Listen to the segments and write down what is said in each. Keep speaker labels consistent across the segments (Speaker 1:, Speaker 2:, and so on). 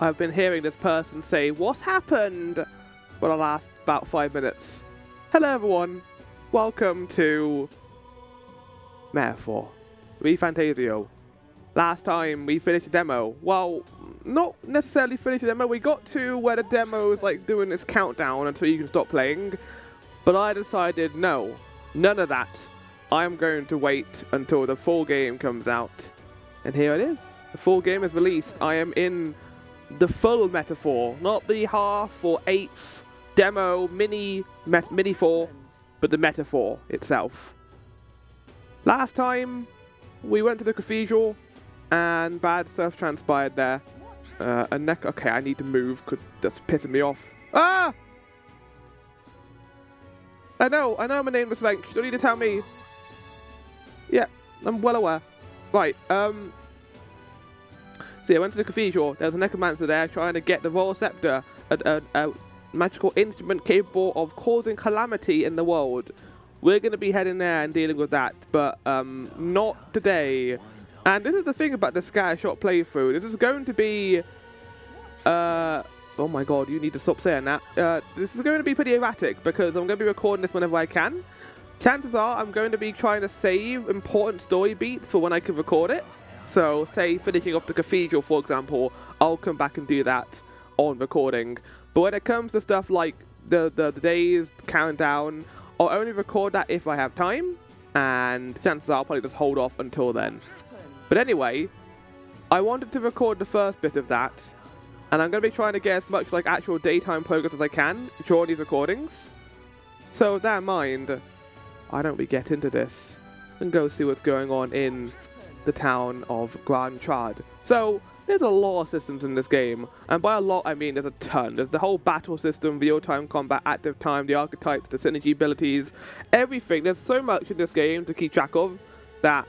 Speaker 1: I've been hearing this person say, "What's happened?" for the last about 5 minutes. Hello everyone, welcome to Metaphor, ReFantazio. Last time we finished the demo. Well, not necessarily finished the demo, we got to where the demo's like doing this countdown until you can stop playing. But I decided no, none of that. I'm going to wait until the full game comes out. And here it is. The full game is released. I am in the full metaphor, not the half or eighth demo mini 4, but the metaphor itself. Last time we went to the cathedral and bad stuff transpired there. Okay, I need to move because that's pissing me off. Ah! I know I'm a nameless wench. You don't need to tell me. Yeah, I'm well aware. Right, See, I went to the cathedral. There was a necromancer there trying to get the royal scepter, a magical instrument capable of causing calamity in the world. We're going to be heading there and dealing with that, but not today. And this is the thing about the scattershot playthrough. This is going to be... oh my god, you need to stop saying that. This is going to be pretty erratic because I'm going to be recording this whenever I can. Chances are I'm going to be trying to save important story beats for when I can record it. So, say finishing off the cathedral, for example, I'll come back and do that on recording. But when it comes to stuff like the days, the countdown, I'll only record that if I have time, and chances are I'll probably just hold off until then. But anyway, I wanted to record the first bit of that, and I'm going to be trying to get as much like actual daytime progress as I can during these recordings. So with that in mind, why don't we get into this and go see what's going on in the town of Grand Trad. So, there's a lot of systems in this game, and by a lot I mean there's a ton. There's the whole battle system, real-time combat, active time, the archetypes, the synergy abilities, everything. There's so much in this game to keep track of that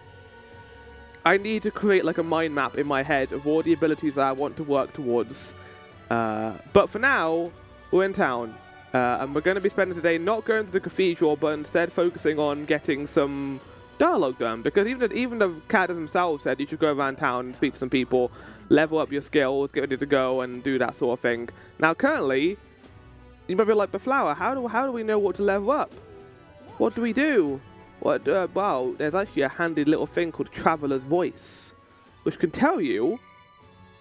Speaker 1: I need to create like a mind map in my head of all the abilities that I want to work towards. But for now, we're in town, and we're going to be spending today not going to the cathedral, but instead focusing on getting some dialogue done, because even the characters themselves said you should go around town and speak to some people, level up your skills, get ready to go and do that sort of thing. Now currently, you might be like, but Flower, how do we know what to level up? What do we do? Well, there's actually a handy little thing called Traveler's Voice, which can tell you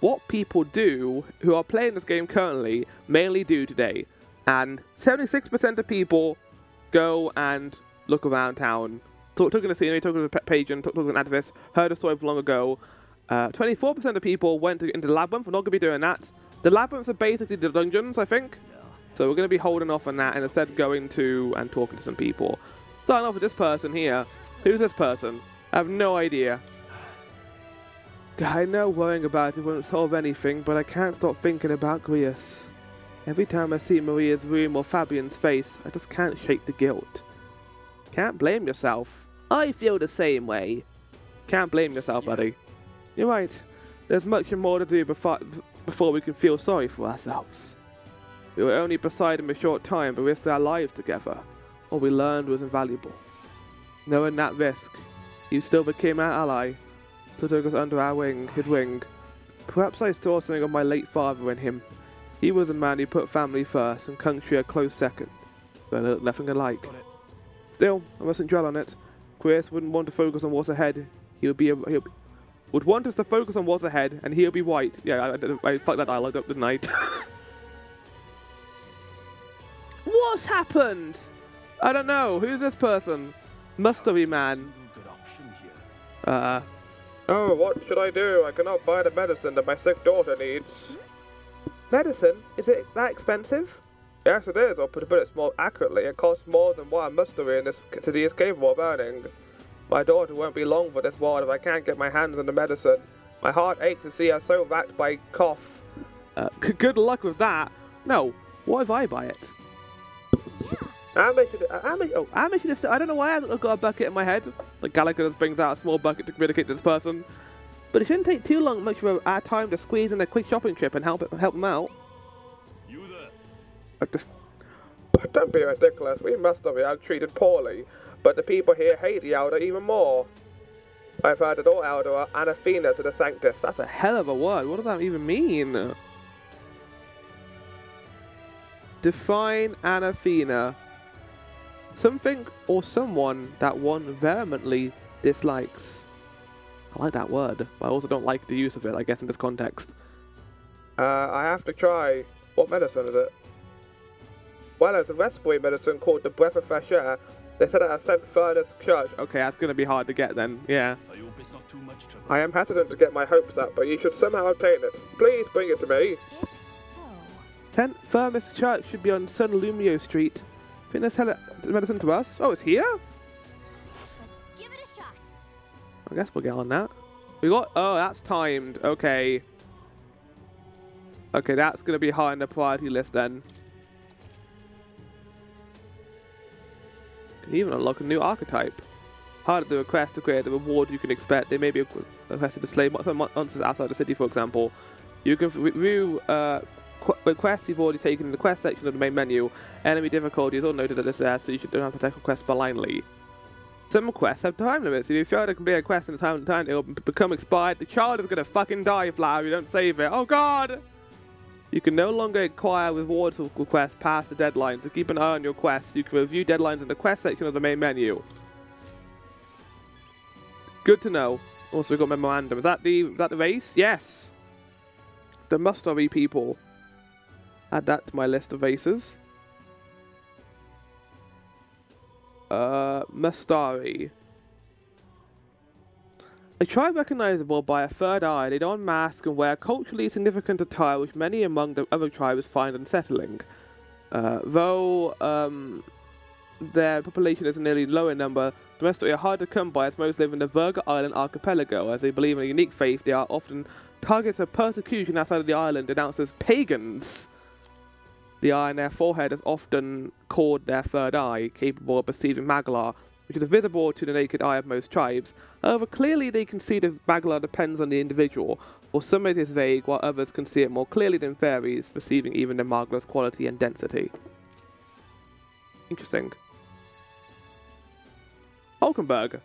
Speaker 1: what people do who are playing this game currently mainly do today. And 76% of people go and look around town, talking to the scenery, talking to the pagan, talking to an activist, heard a story from long ago. 24% of people went into the labyrinth. We're not going to be doing that. The labyrinths are basically the dungeons, I think. So we're going to be holding off on that and instead going to and talking to some people. Starting off with this person here. Who's this person? I have no idea. I know worrying about it won't solve anything, but I can't stop thinking about Grius. Every time I see Maria's room or Fabian's face, I just can't shake the guilt. Can't blame yourself. I feel the same way. Can't blame yourself, buddy. You're right. There's much more to do before we can feel sorry for ourselves. We were only beside him a short time, but risked our lives together. All we learned was invaluable. Knowing that risk, he still became our ally. So took us under his wing. Perhaps I saw something of my late father in him. He was a man who put family first and country a close second. But they look nothing alike. Still, I mustn't dwell on it. Chris wouldn't want to focus on what's ahead. He would want us to focus on what's ahead, and he'll be white. Yeah, I fucked that dialogue up, didn't I? What's happened? I don't know. Who's this person? Mustery man. Oh, what should I do? I cannot buy the medicine that my sick daughter needs. Medicine? Is it that expensive? Yes, it is, or to put it more accurately, it costs more than what a mustery in this city is capable of earning. My daughter won't be long for this world if I can't get my hands on the medicine. My heart aches to see her so racked by cough. Good luck with that. No, what if I buy it? I don't know why I've got a bucket in my head. Like Gallagher just brings out a small bucket to communicate to this person. But it shouldn't take too much of our time to squeeze in a quick shopping trip and help him out. Don't be ridiculous. We must have been treated poorly, but the people here hate the Elder even more. I've heard that all Elder are anathema to the Sanctus. That's a hell of a word. What does that even mean? Define anathema. Something or someone that one vehemently dislikes. I like that word, but I also don't like the use of it, I guess, in this context. I have to try. What medicine is it? Well, there's a respiratory medicine called the breath of fresh air. They said it at St. Furnace Church. Okay, that's going to be hard to get then, yeah.
Speaker 2: I hope it's not too much trouble.
Speaker 1: I am hesitant to get my hopes up, but you should somehow obtain it. Please bring it to me.
Speaker 3: If so...
Speaker 1: St. Furnace Church should be on Sun Lumio Street. Think they sell medicine to us? Oh, it's here?
Speaker 3: Let's give it a shot.
Speaker 1: I guess we'll get on that. We got... Oh, that's timed. Okay. Okay, that's going to be high on the priority list then. Can even unlock a new archetype. Part of the request to create the reward you can expect. They may be requested to slay monsters outside the city, for example. You can review requests you've already taken in the quest section of the main menu. Enemy difficulty is all noted at this there, so you don't have to take requests blindly. Some quests have time limits. If you fail to complete a quest in a time, it will become expired. The child is going to fucking die, Flower, if you don't save it. Oh, God! You can no longer acquire rewards or quests past the deadline, so keep an eye on your quests. You can review deadlines in the quest section of the main menu. Good to know. Also, we got memorandum. Is that the race? Yes. The Mustari people. Add that to my list of races. Mustari. A tribe recognizable by a third eye, they don masks and wear culturally significant attire which many among the other tribes find unsettling. Though their population is nearly low in number, the Mustari are hard to come by as most live in the Virga Island archipelago. As they believe in a unique faith, they are often targets of persecution outside of the island, denounced as pagans. The eye in their forehead is often called their third eye, capable of perceiving Maglar, which is visible to the naked eye of most tribes. However, clearly they can see the Maglar depends on the individual. For some it is vague, while others can see it more clearly than fairies, perceiving even the Maglar's quality and density. Interesting. Hulkenberg.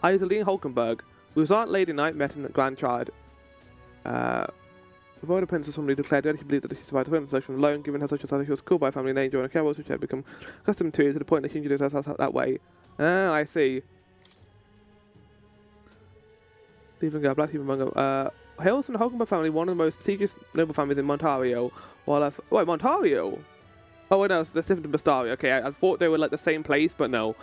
Speaker 1: Iseline Hulkenberg, whose Aunt Lady Knight met in the Grand Triad. Before the princess somebody declared that she believed that she survived the such from alone, given her social status, she was called by a family name during a carols, which had become accustomed to the point that she introduced herself that way. Ah, I see. Leaving a black people among them. Hails from the Hulkenberg family, one of the most prestigious noble families in Montario. While wait, Montario? Oh, wait, no, that's different than Bastaria. Okay, I thought they were like the same place, but no.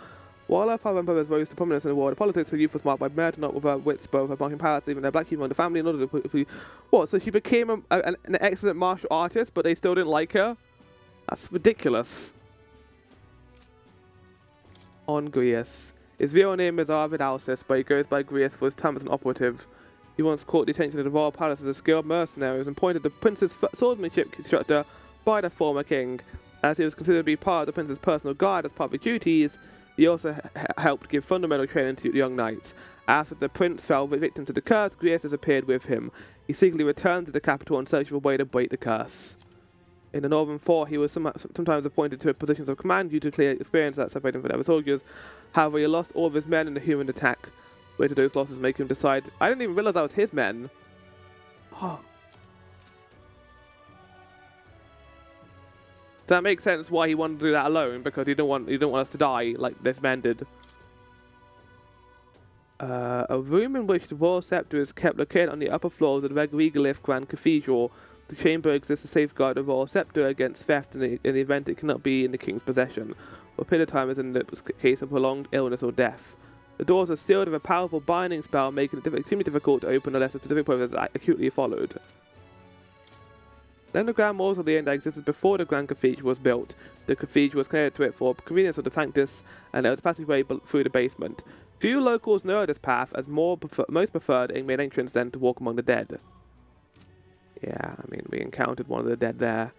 Speaker 1: While her father and brothers rose to prominence in the world of politics, her youth was marked by murder, not with her wits, both her marking powers, even their black people in the family in order to... What, so she became an excellent martial artist, but they still didn't like her? That's ridiculous. On Grius. His real name is Arvid Alcis, but he goes by Grius for his time as an operative. He once caught the attention of the royal palace as a skilled mercenary and was appointed the prince's swordsmanship instructor by the former king. As he was considered to be part of the prince's personal guard as part of his duties, he also helped give fundamental training to the young knights. After the prince fell victim to the curse, Grius disappeared with him. He secretly returned to the capital in search of a way to break the curse. In the Northern Fort, he was sometimes appointed to positions of command due to clear experience that separated him from the other soldiers. However, he lost all of his men in the human attack. Weight of those losses make him decide... I didn't even realize that was his men. Oh. So that makes sense why he wanted to do that alone, because he didn't want us to die like this man did. A room in which the royal scepter is kept located on the upper floors of the Regaliglith Grand Cathedral. The chamber exists to safeguard the royal scepter against theft in the event it cannot be in the king's possession, for a period of time as in the case of prolonged illness or death. The doors are sealed with a powerful binding spell, making it extremely difficult to open unless a specific process is acutely followed. The underground mausoleum that existed before the Grand Cathedral was built. The cathedral was connected to it for convenience of the Sanctus, and there was a passageway through the basement. Few locals know of this path, as most preferred a main entrance than to walk among the dead. Yeah, I mean, we encountered one of the dead there.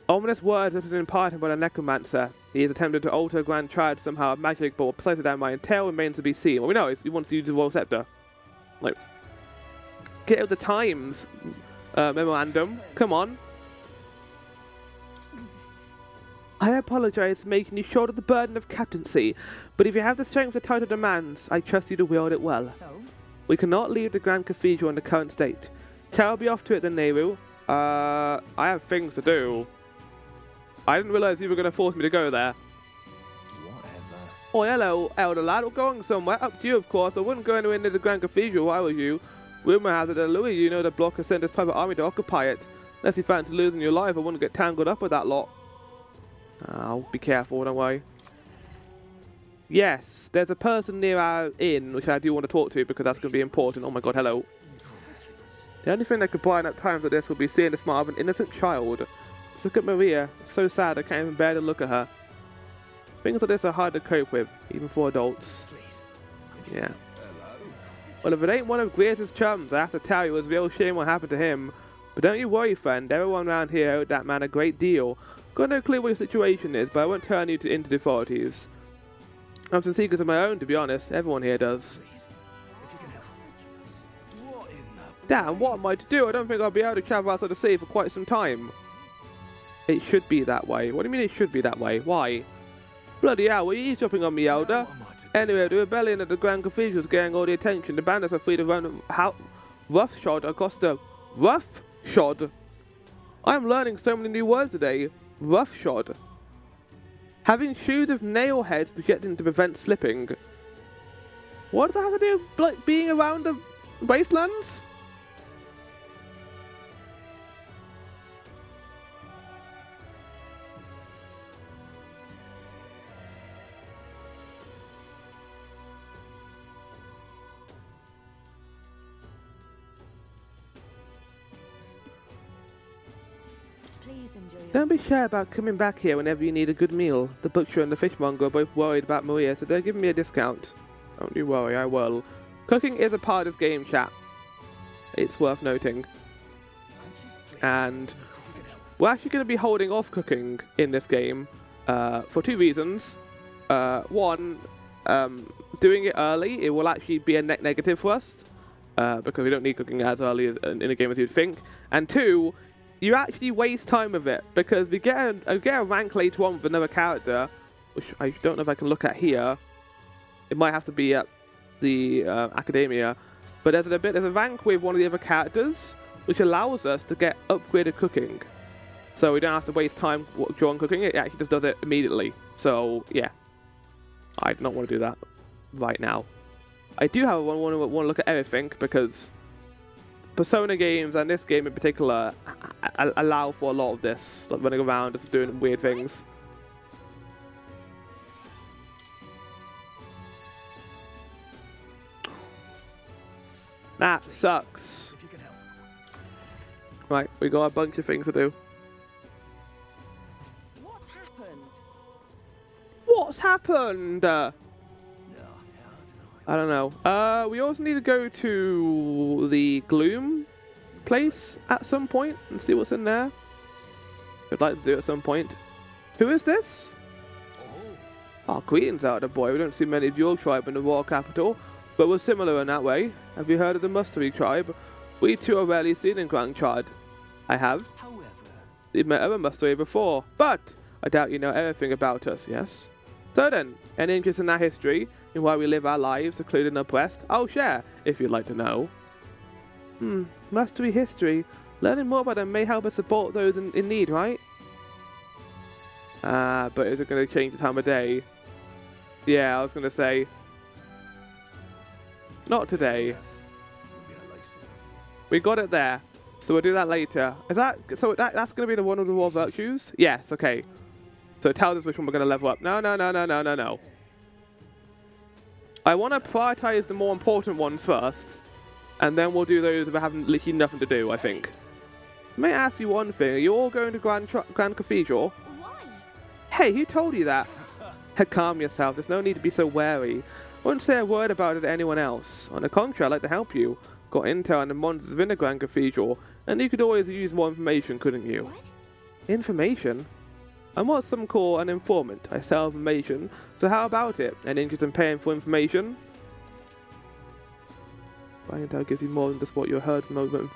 Speaker 1: Ominous words that had been imparted by the necromancer. He has attempted to alter a Grand Triad somehow of magic, but what precisely that might entail remains to be seen. What we know is he wants to use the royal scepter. Like, get with the times. Memorandum. Come on. I apologize for making you short of the burden of captaincy, but if you have the strength the title demands, I trust you to wield it well.
Speaker 3: So?
Speaker 1: We cannot leave the Grand Cathedral in the current state. Shall I be off to it then, Nehru? I have things to do. I didn't realize you were going to force me to go there.
Speaker 2: Whatever.
Speaker 1: Oh, hello, elder lad. We're going somewhere. Up to you, of course. I wouldn't go anywhere near the Grand Cathedral if I was you. Rumor has it that Louis, you know, the block has sent his private army to occupy it. Unless you fancy losing your life, I wouldn't get tangled up with that lot. Oh, be careful, don't worry. Yes, there's a person near our inn, which I do want to talk to because that's going to be important. Oh my god, hello. The only thing that could brighten up times like this would be seeing the smile of an innocent child. Just look at Maria. It's so sad I can't even bear to look at her. Things like this are hard to cope with, even for adults. Yeah. Well, if it ain't one of Greer's chums, I have to tell you, it was a real shame what happened to him. But don't you worry, friend. Everyone around here owed that man a great deal. Got no clue what your situation is, but I won't turn you into the authorities. I have some secrets of my own, to be honest. Everyone here does. Damn, what am I to do? I don't think I'll be able to travel outside the sea for quite some time. It should be that way. What do you mean it should be that way? Why? Bloody hell, were you eavesdropping on me, Elder? Anyway, the rebellion at the Grand Cathedral is getting all the attention. The bandits are free to run roughshod across the... Roughshod? I'm learning so many new words today. Roughshod. Having shoes with nail heads projecting to prevent slipping. What does that have to do with like, being around the wastelands?
Speaker 3: Please enjoy your
Speaker 1: Don't be shy about coming back here whenever you need a good meal. The butcher and the fishmonger are both worried about Maria, so they're giving me a discount. Don't you worry, I will. Cooking is a part of this game, chat. It's worth noting. And we're actually going to be holding off cooking in this game for two reasons. One, doing it early, it will actually be a net negative for us because we don't need cooking as early as in a game as you'd think. And two, you actually waste time with it because we get a rank later on with another character, which I don't know if I can look at here. It might have to be at the Academia, but there's a rank with one of the other characters, which allows us to get upgraded cooking. So we don't have to waste time during cooking. It actually just does it immediately. So yeah, I do not want to do that right now. I do have want to look at everything because Persona games and this game in particular allow for a lot of this, like running around just doing weird things. That sucks. Right, we got a bunch of things to do.
Speaker 4: What's happened?
Speaker 1: What's happened? I don't know. We also need to go to the Gloom place at some point and see what's in there. I'd like to do it at some point. Who is this? Oh, greetings, Elder Boy. We don't see many of your tribe in the royal capital, but we're similar in that way. Have you heard of the Mustery tribe? We too are rarely seen in Grand Chard. I have.
Speaker 2: However,
Speaker 1: You've met other Mustery before, but I doubt you know everything about us, yes? So then, any interest in our history, in why we live our lives, secluded and oppressed? I'll share, if you'd like to know. Mastery history. Learning more about them may help us support those in need, right? But is it going to change the time of day? Yeah, I was going to say. Not today. We got it there. So we'll do that later. Is that so? That's going to be the one of the raw virtues? Yes, okay. So it tells us which one we're going to level up. No. I want to prioritize the more important ones first, and then we'll do those that have literally nothing to do, I think. May I ask you one thing? Are you all going to Grand Cathedral?
Speaker 3: Why?
Speaker 1: Hey, who told you that? Calm yourself. There's no need to be so wary. I won't say a word about it to anyone else. On the contrary, I'd like to help you. Got intel on the monsters within the Grand Cathedral, and you could always use more information, couldn't you?
Speaker 3: What?
Speaker 1: Information? I'm what some call an informant. I sell information. So how about it? An interest in paying for information? Buying intel gives you more than just what you heard from other.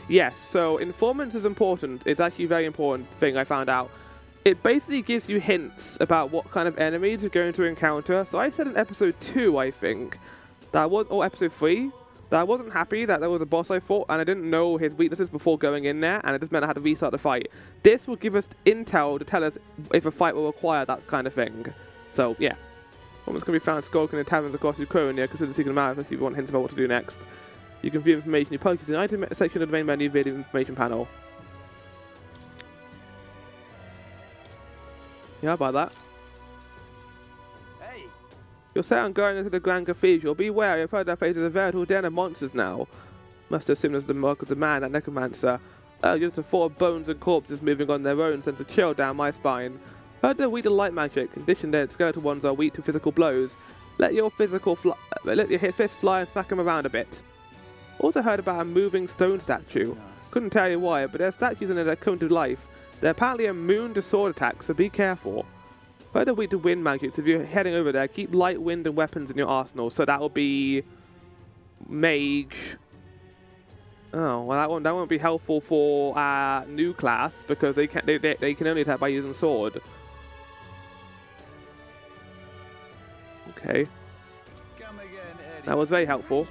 Speaker 1: Yes, so informants is important. It's actually a very important thing I found out. It basically gives you hints about what kind of enemies you're going to encounter. So I said in episode 2, I think, that was, or episode 3, that I wasn't happy that there was a boss I fought and I didn't know his weaknesses before going in there, and it just meant I had to restart the fight. This will give us intel to tell us if a fight will require that kind of thing. So, yeah. Almost can be found skulking in taverns across Ukraine. Consider seeking them out if you want hints about what to do next. You can view information you purchase in the item section of the main menu video information panel. Yeah, about that.
Speaker 2: Hey!
Speaker 1: You're set on going into the Grand Cathedral. Be wary, I've heard that place is a veritable den of monsters now. Must assume there's the mark of the man, that necromancer. Just the four bones and corpses moving on their own sends a chill down my spine. Heard they're weak to light magic, conditioned that skeletal ones are weak to physical blows. Let your fist fly and smack them around a bit. Also heard about a moving stone statue. Couldn't tell you why, but there's statues in there that come to life. They're apparently immune to sword attacks, so be careful. Heard they're weak to wind magic, so if you're heading over there, keep light wind and weapons in your arsenal. So that will be mage. Oh, well that won't be helpful for our new class because they can only attack by using sword. Okay. That was very helpful.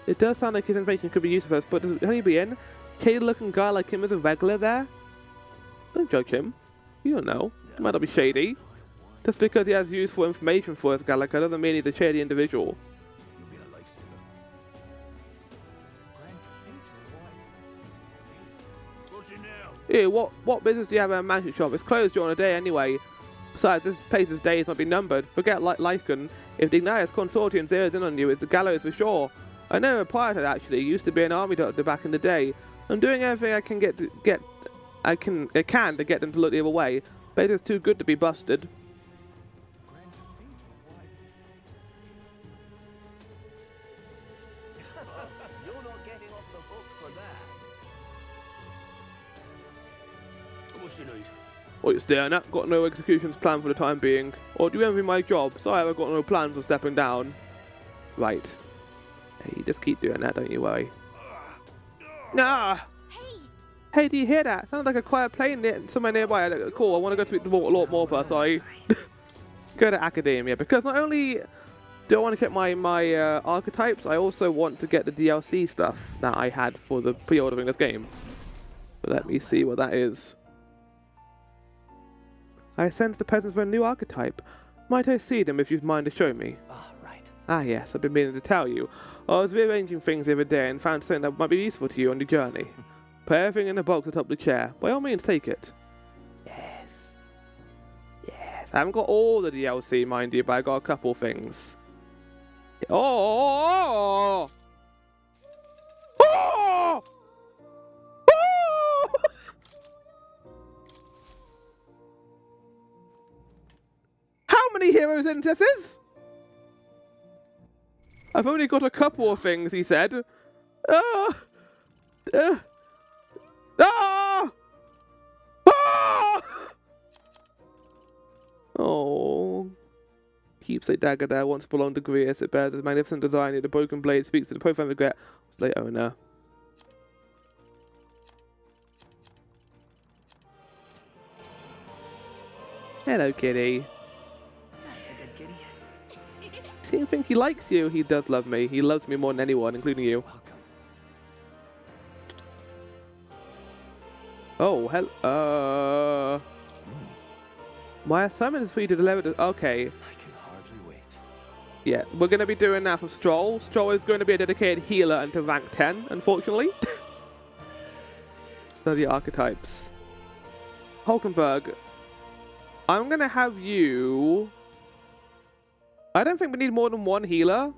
Speaker 1: It does sound like his information could be useful for us, but does it only be in? Kid-looking guy like him is a regular there? Don't judge him. You don't know. He might not be shady. Just because he has useful information for us, Gallica, doesn't mean he's a shady individual. Ew, what business do you have at a magic shop? It's closed during the day anyway. Besides, this place's days might be numbered. Forget Lycan. If the Ignitus Consortium zeroes in on you, it's the gallows for sure. I know a pilot actually. Used to be an army doctor back in the day. I'm doing everything I can to get them to look the other way. But it's too good to be busted.
Speaker 2: You're not getting off the hook for that. What you need?
Speaker 1: What you staring at? Got no executions planned for the time being. Or do you envy my job? Sorry, I've got no plans for stepping down. Right. Hey, just keep doing that, don't you worry. Ah! Hey, do you hear that? Sounds like a quiet plane somewhere nearby. Cool, I want to go speak to Lord Morpher, sorry. Go to Academia, because not only do I want to get my archetypes, I also want to get the DLC stuff that I had for the pre-ordering this game. But let me see what that is. I sense the presence of a new archetype. Might I see them if you'd mind to show me?
Speaker 2: Right.
Speaker 1: Ah yes, I've been meaning to tell you. I was rearranging things the other day and found something that might be useful to you on the journey. Put everything in the box atop the chair. By all means, take it. Yes. Yes. I haven't got all the DLC, mind you, but I got a couple things. Oh! Oh! Oh! How many heroes and princesses? I've only got a couple of things, he said. Ah! Oh. Keepsake dagger there once belonged to Greus. It bears a magnificent design, yet the broken blade speaks to the profound regret of its late owner. Hello, kitty.
Speaker 2: That's a good kitty.
Speaker 1: Seems think he likes you. He does love me. He loves me more than anyone, including you.
Speaker 2: Welcome.
Speaker 1: Oh, hello. My assignment is for you to deliver the... Okay.
Speaker 2: I can hardly wait.
Speaker 1: Yeah, we're going to be doing that for Stroll. Stroll is going to be a dedicated healer until rank 10, unfortunately. So the archetypes. Hulkenberg. I'm going to have you... I don't think we need more than one healer.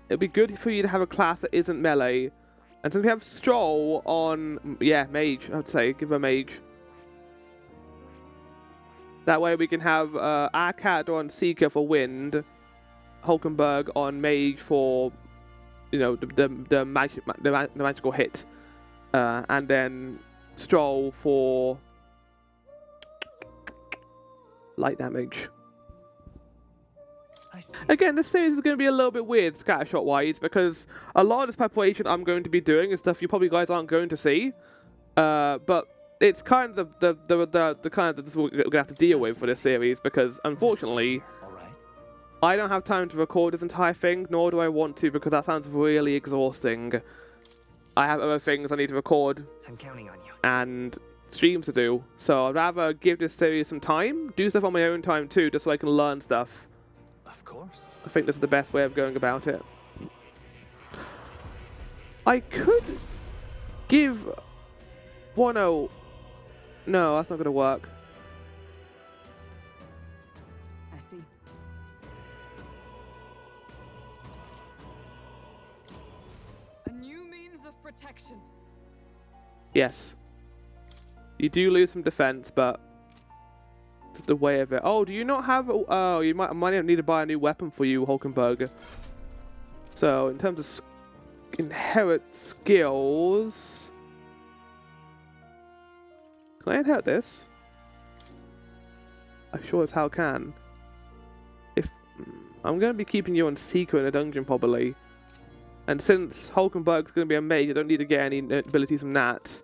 Speaker 1: It'd be good for you to have a class that isn't melee. And since we have Stroll on... Yeah, mage, I'd say. Give her mage. That way we can have our character on Seeker for wind. Hulkenberg on mage for... You know, the magical hit. And then Stroll for... light damage. Again, this series is going to be a little bit weird scattershot-wise because a lot of this preparation I'm going to be doing is stuff you probably guys aren't going to see. But it's kind of the kind of this we're gonna have to deal with for this series because unfortunately
Speaker 2: All right.
Speaker 1: I don't have time to record this entire thing, nor do I want to because that sounds really exhausting. I have other things I need to record
Speaker 2: I'm counting on you.
Speaker 1: and streams to do, so I'd rather give this series some time, do stuff on my own time too, just so I can learn stuff.
Speaker 2: Of course.
Speaker 1: I think this is the best way of going about it. I could give 1-0. No, that's not going to work.
Speaker 3: I see. A new means of protection.
Speaker 1: Yes. You do lose some defense, but it's the way of it. Oh, do you not have... Oh, you might need to buy a new weapon for you, Hulkenberg. So, in terms of inherit skills... Can I inherit this? I sure as hell can. I'm going to be keeping you on secret in a dungeon, probably. And since Hulkenberg's going to be a mage, I don't need to get any abilities from that.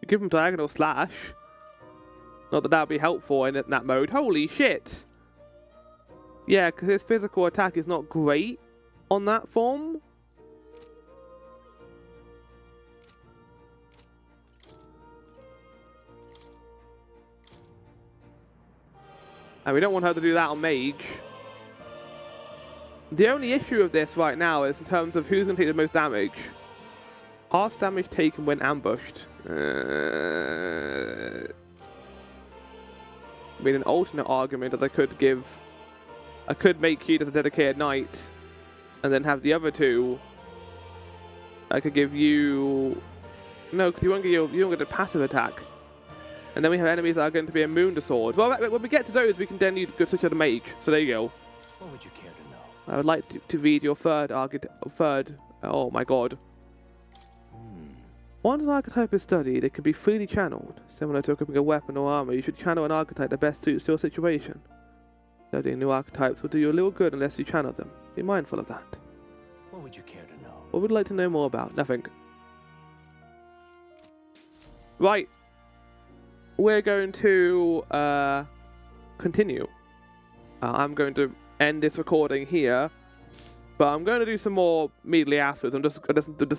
Speaker 1: Give him diagonal slash. Not that that would be helpful in that mode. Holy shit! Yeah, because his physical attack is not great on that form. And we don't want her to do that on mage. The only issue of this right now is in terms of who's going to take the most damage. Half damage taken when ambushed. I mean, an alternate argument is I could make you as a dedicated knight, and then have the other two. I could give you... No, because you don't get a passive attack. And then we have enemies that are going to be immune to swords. Well, when we get to those, we can then go switch to the mage. So there you go.
Speaker 2: What would you care to know?
Speaker 1: I would like to read your third. Oh my god. Once an archetype is studied, it can be freely channeled. Similar to equipping a weapon or armor, you should channel an archetype that best suits your situation. Studying new archetypes will do you a little good unless you channel them. Be mindful of that.
Speaker 2: What would you care to know?
Speaker 1: What would you like to know more about? Nothing. Right. We're going to continue. I'm going to end this recording here. But I'm going to do some more immediately afterwards. I'm just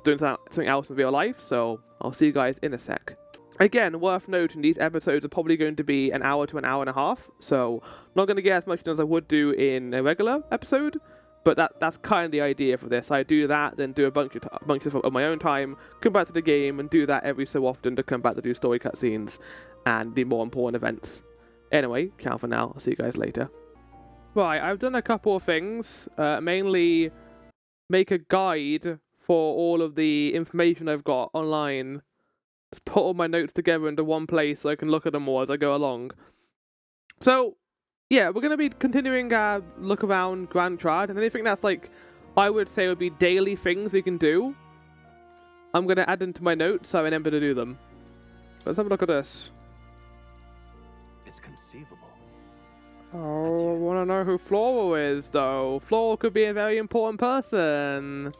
Speaker 1: doing something else in real life, so I'll see you guys in a sec. Again, worth noting, these episodes are probably going to be an hour to an hour and a half, so not going to get as much done as I would do in a regular episode, but that's kind of the idea for this. I do that, then do a bunch of stuff on my own time, come back to the game, and do that every so often to come back to do story cutscenes and the more important events. Anyway, ciao for now. I'll see you guys later. Right, I've done a couple of things, mainly make a guide for all of the information I've got online. Just put all my notes together into one place so I can look at them more as I go along. So, yeah, we're going to be continuing our look around Grand Trad, and anything that's like, I would say would be daily things we can do, I'm going to add into my notes so I remember to do them. Let's have a look at this.
Speaker 2: It's conceivable.
Speaker 1: Oh, I want to know who Floral is, though. Floral could be a very important person.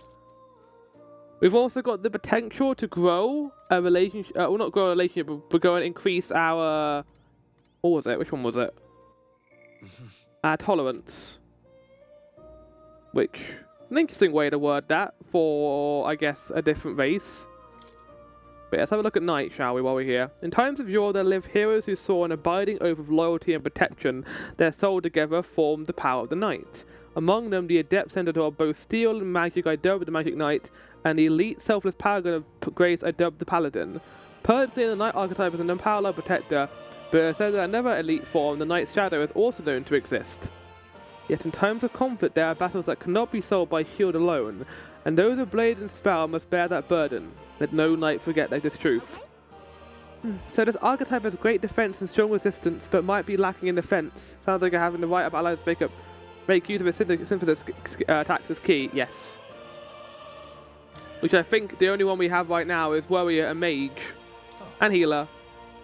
Speaker 1: We've also got the potential to grow a relationship. Well, not grow a relationship, but go and increase our... What was it? Which one was it? Our tolerance. Which, an interesting way to word that for, I guess, a different race. But let's have a look at Night, shall we, while we're here. In times of yore, there lived heroes who saw an abiding oath of loyalty and protection. Their soul together formed the power of the Night. Among them, the adept center of both steel and magic I dubbed the Magic Knight, and the elite selfless paragon of grace I dubbed the Paladin. Personally, the Knight archetype is an unparalleled protector, but it said that another elite form, the Knight's Shadow, is also known to exist. Yet in times of conflict, there are battles that cannot be solved by shield alone, and those with blade and spell must bear that burden. Let no knight forget this truth. So this archetype has great defense and strong resistance, but might be lacking in defense. Sounds like having the right up allies to make use of its synthesis attacks is key. Yes. Which I think the only one we have right now is Warrior and Mage. And Healer.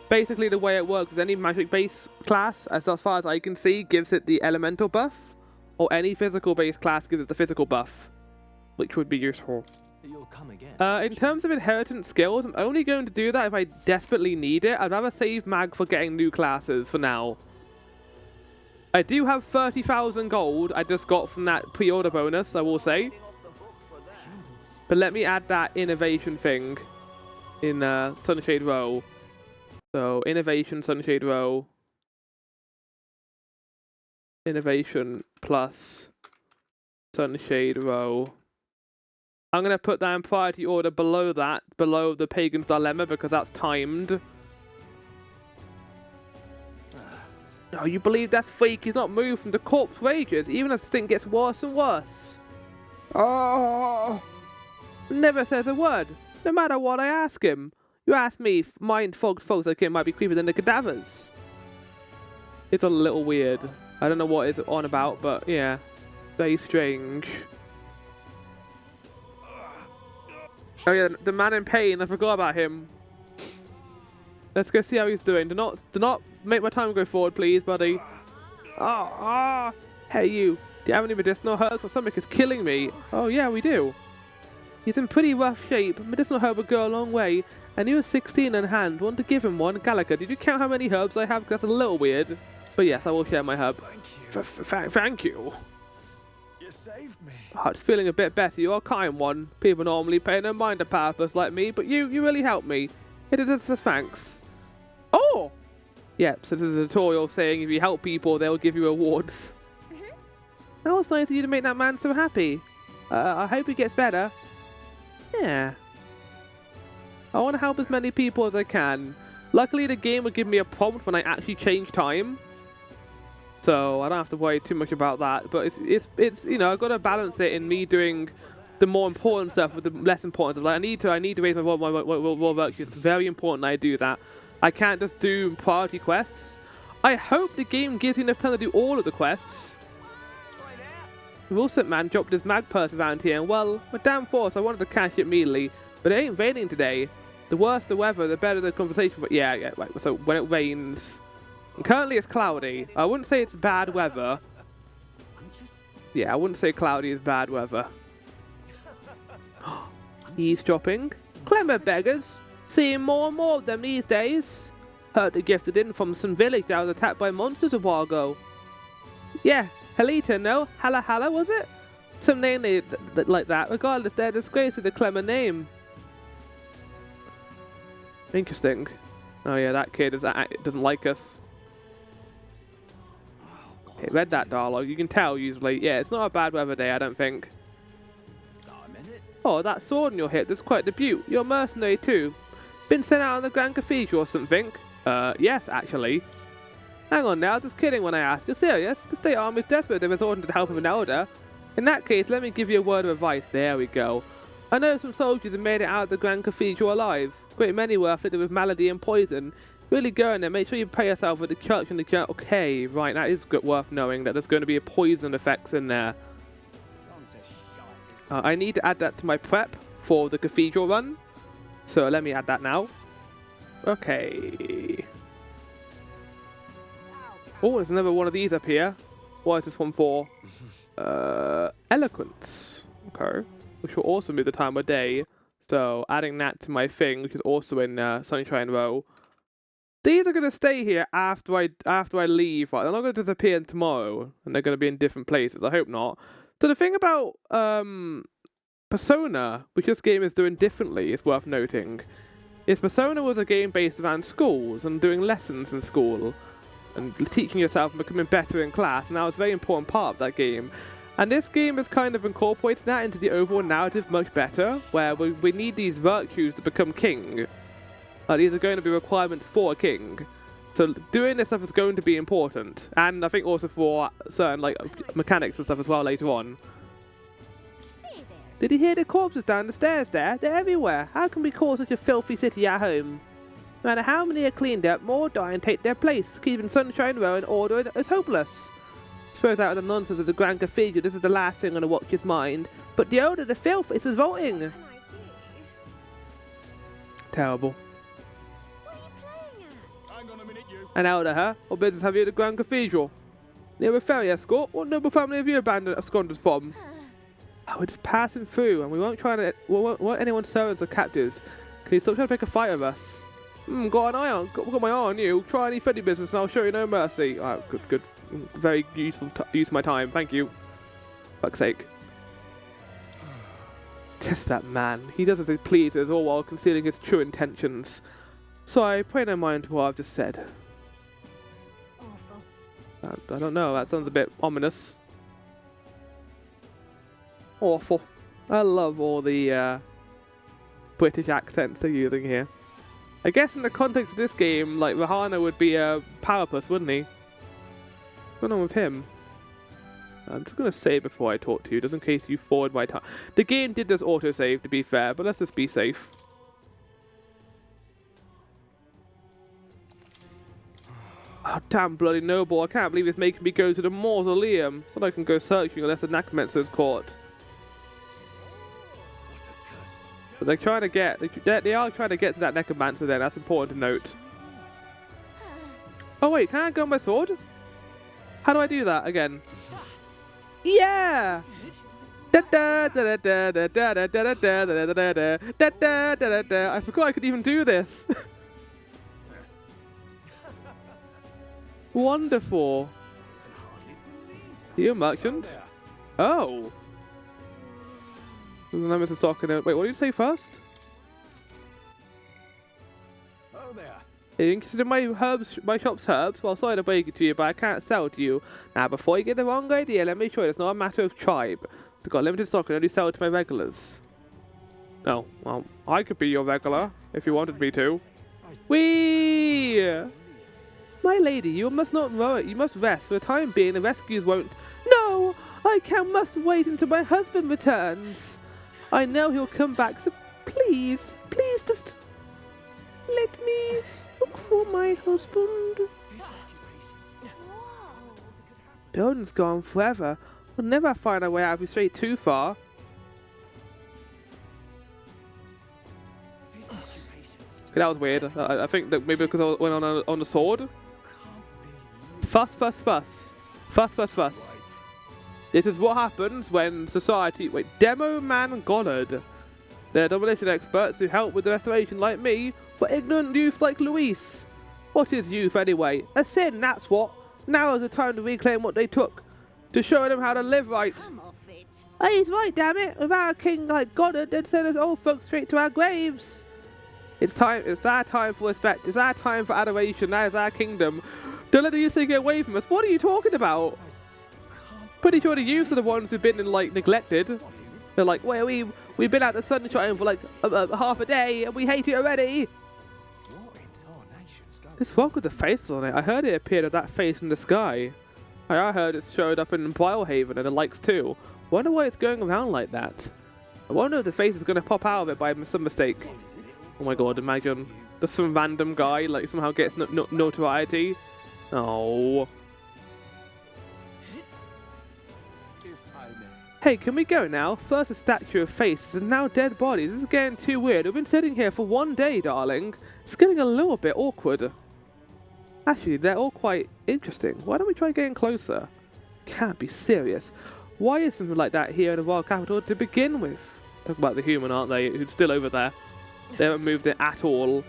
Speaker 1: Basically, the way it works is any magic base class, as far as I can see, gives it the elemental buff, or any physical base class gives it the physical buff, which would be useful.
Speaker 2: You'll come again.
Speaker 1: In terms of inheritance skills, I'm only going to do that if I desperately need it. I'd rather save mag for getting new classes for now. I do have 30,000 gold I just got from that pre-order bonus, I will say. But let me add that innovation thing in Sunshade Row. So, innovation, Sunshade Row. Innovation plus Sunshade Row. I'm going to put that in priority order below that, below the Pagan's Dilemma, because that's timed. No, you believe that's fake? He's not moved from the corpse rages, even as the thing gets worse and worse. Oh, never says a word, no matter what I ask him. You ask me, mind-fogged folks like him might be creepier than the cadavers. It's a little weird. I don't know what it's on about, but yeah, very strange. Oh yeah, the man in pain. I forgot about him. Let's go see how he's doing. Do not make my time go forward, please, buddy. Hey you. Do you have any medicinal herbs? My stomach is killing me. Oh yeah, we do. He's in pretty rough shape. Medicinal herb would go a long way. And you have 16 in hand. Want to give him one? Gallica, did you count how many herbs I have? That's a little weird. But yes, I will share my herb. Thank you.
Speaker 2: You saved me.
Speaker 1: Oh, it's feeling a bit better. You're a kind one. People normally pay no mind to purpose like me, but you really helped me. It is just thanks. Oh! Yep, so this is a tutorial saying if you help people, they'll give you awards. That was nice of you to make that man so happy. I hope he gets better. Yeah. I want to help as many people as I can. Luckily, the game will give me a prompt when I actually change time. So I don't have to worry too much about that. But it's you know, I've got to balance it in me doing the more important stuff with the less important stuff. Like I need to raise my raw virtue. It's very important I do that. I can't just do priority quests. I hope the game gives you enough time to do all of the quests. The Wilson man dropped his mag purse around here, and well, with damn force, I wanted to cash it immediately. But it ain't raining today. The worse the weather, the better the conversation. But yeah, right. So when it rains, and currently it's cloudy. I wouldn't say it's bad weather. Yeah, I wouldn't say cloudy is bad weather. Eavesdropping. Clever beggars. Seeing more and more of them these days. Heard they gifted in from some village that was attacked by monsters a while ago. Yeah, Helita, no? Hala, was it? Some name like that. Regardless, their disgrace is a clever name. Interesting. Oh yeah, that kid doesn't like us. Okay, read that dialogue. You can tell usually. Yeah, it's not a bad weather day, I don't think. Oh, that sword in your hip is quite the beaut. You're a mercenary too. Been sent out on the Grand Cathedral or something? Yes, actually. Hang on now, I was just kidding when I asked. You're serious? The state army is desperate to resort to the help of an elder. In that case, let me give you a word of advice. There we go. I know some soldiers have made it out of the Grand Cathedral alive. Great many were afflicted with malady and poison. Really go in there, make sure you pay yourself with the church and the church. Okay, right, that is good, worth knowing that there's going to be a poison effects in there. I need to add that to my prep for the cathedral run. So let me add that now. Okay. Oh, there's another one of these up here. What is this one for? Eloquence. Okay. Which will also be the time of day. So adding that to my thing, which is also in Sunshine Row. These are going to stay here after I leave. Right? They're not going to disappear tomorrow. And they're going to be in different places. I hope not. So the thing about Persona, which this game is doing differently, is worth noting, is Persona was a game based around schools and doing lessons in school and teaching yourself and becoming better in class, and that was a very important part of that game. And this game has kind of incorporated that into the overall narrative much better, where we need these virtues to become king. These are going to be requirements for a king. So doing this stuff is going to be important, and I think also for certain mechanics and stuff as well later on. Did you hear the corpses down the stairs there? They're everywhere. How can we call such a filthy city at home? No matter how many are cleaned up, more die and take their place. Keeping Sunshine Row in order is hopeless. Suppose out of the nonsense of the Grand Cathedral, this is the last thing on the watcher's mind. But the odor, the filth, is revolting. Terrible.
Speaker 4: What are you playing at?
Speaker 1: An elder, huh? What business have you at the Grand Cathedral? Near a ferry escort? What noble family have you absconded from? Oh, we're just passing through, and we won't anyone serve as the captives. Can you stop trying to pick a fight with us? Got my eye on you. Try any friendly business, and I'll show you no mercy. Oh, good. Very useful use of my time. Thank you. Fuck's sake. Just that man. He does as he pleases, all while concealing his true intentions. So I pray no mind to what I've just said.
Speaker 3: Awful.
Speaker 1: I don't know. That sounds a bit ominous. Awful. I love all the British accents they're using here. I guess in the context of this game, like, Rahana would be a powerpuss, wouldn't he? What's going on with him? I'm just going to save before I talk to you, just in case you forward my time. The game did just autosave, to be fair, but let's just be safe. Oh, damn bloody noble. I can't believe it's making me go to the mausoleum so that I can go searching unless the Necromancer's caught. But they're trying to get, they are trying to get to that Necromancer then, that's important to note. Oh wait, can I go on my sword? How do I do that again? Yeah! I forgot I could even do this. Wonderful. You a merchant? Oh. Wait, what did you say first?
Speaker 2: Oh there.
Speaker 1: You can consider my shop's herbs. Well, sorry to break it to you, but I can't sell to you. Now, before you get the wrong idea, let me show you it's not a matter of tribe. It's got limited stock and only sell to my regulars. Oh, well, I could be your regular if you wanted me to. Whee! My lady, you must not row it. You must rest. For the time being, the rescues won't. No! must wait until my husband returns. I know he'll come back, so please just let me look for my husband. Building's gone forever. We'll never find our way out if we stray too far. Okay, that was weird. I think that maybe because I went on the sword. Fuss. This is what happens when society... Wait, Demo Man Goddard. They're domination experts who help with the restoration like me, for ignorant youth like Luis. What is youth anyway? A sin, that's what. Now is the time to reclaim what they took. To show them how to live right. Oh, he's right, damn it. Without a king like Goddard, they'd send us old folks straight to our graves. It's our time for respect. It's our time for adoration. That is our kingdom. Don't let the youth get away from us. What are you talking about? Pretty sure the youths are the ones who've been neglected. They're like, well, we've been out the sunshine for like half a day and we hate it already. This frog with the faces on it. I heard it appeared at that face in the sky. I heard it showed up in Brilehaven and the likes too. Wonder why it's going around like that. I wonder if the face is going to pop out of it by some mistake. Oh my god, imagine. There's some random guy like somehow gets notoriety. Oh. Hey, can we go now? First a statue of faces and now dead bodies. This is getting too weird. We've been sitting here for one day, darling. It's getting a little bit awkward. Actually, they're all quite interesting. Why don't we try getting closer? Can't be serious. Why is something like that here in the royal capital to begin with? Talk about the human, aren't they? Who's still over there. They haven't moved it at all.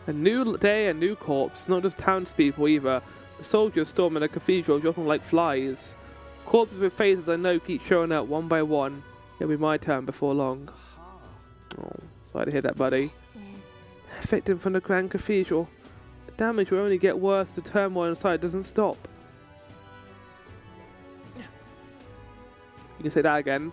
Speaker 1: A new day, a new corpse. Not just townspeople either. The soldiers storming a cathedral, dropping like flies. Corpses with faces I know keep showing up one by one. It'll be my turn before long. Oh, sorry to hear that, buddy. Victim from the Grand Cathedral. The damage will only get worse. The turmoil inside doesn't stop. You can say that again.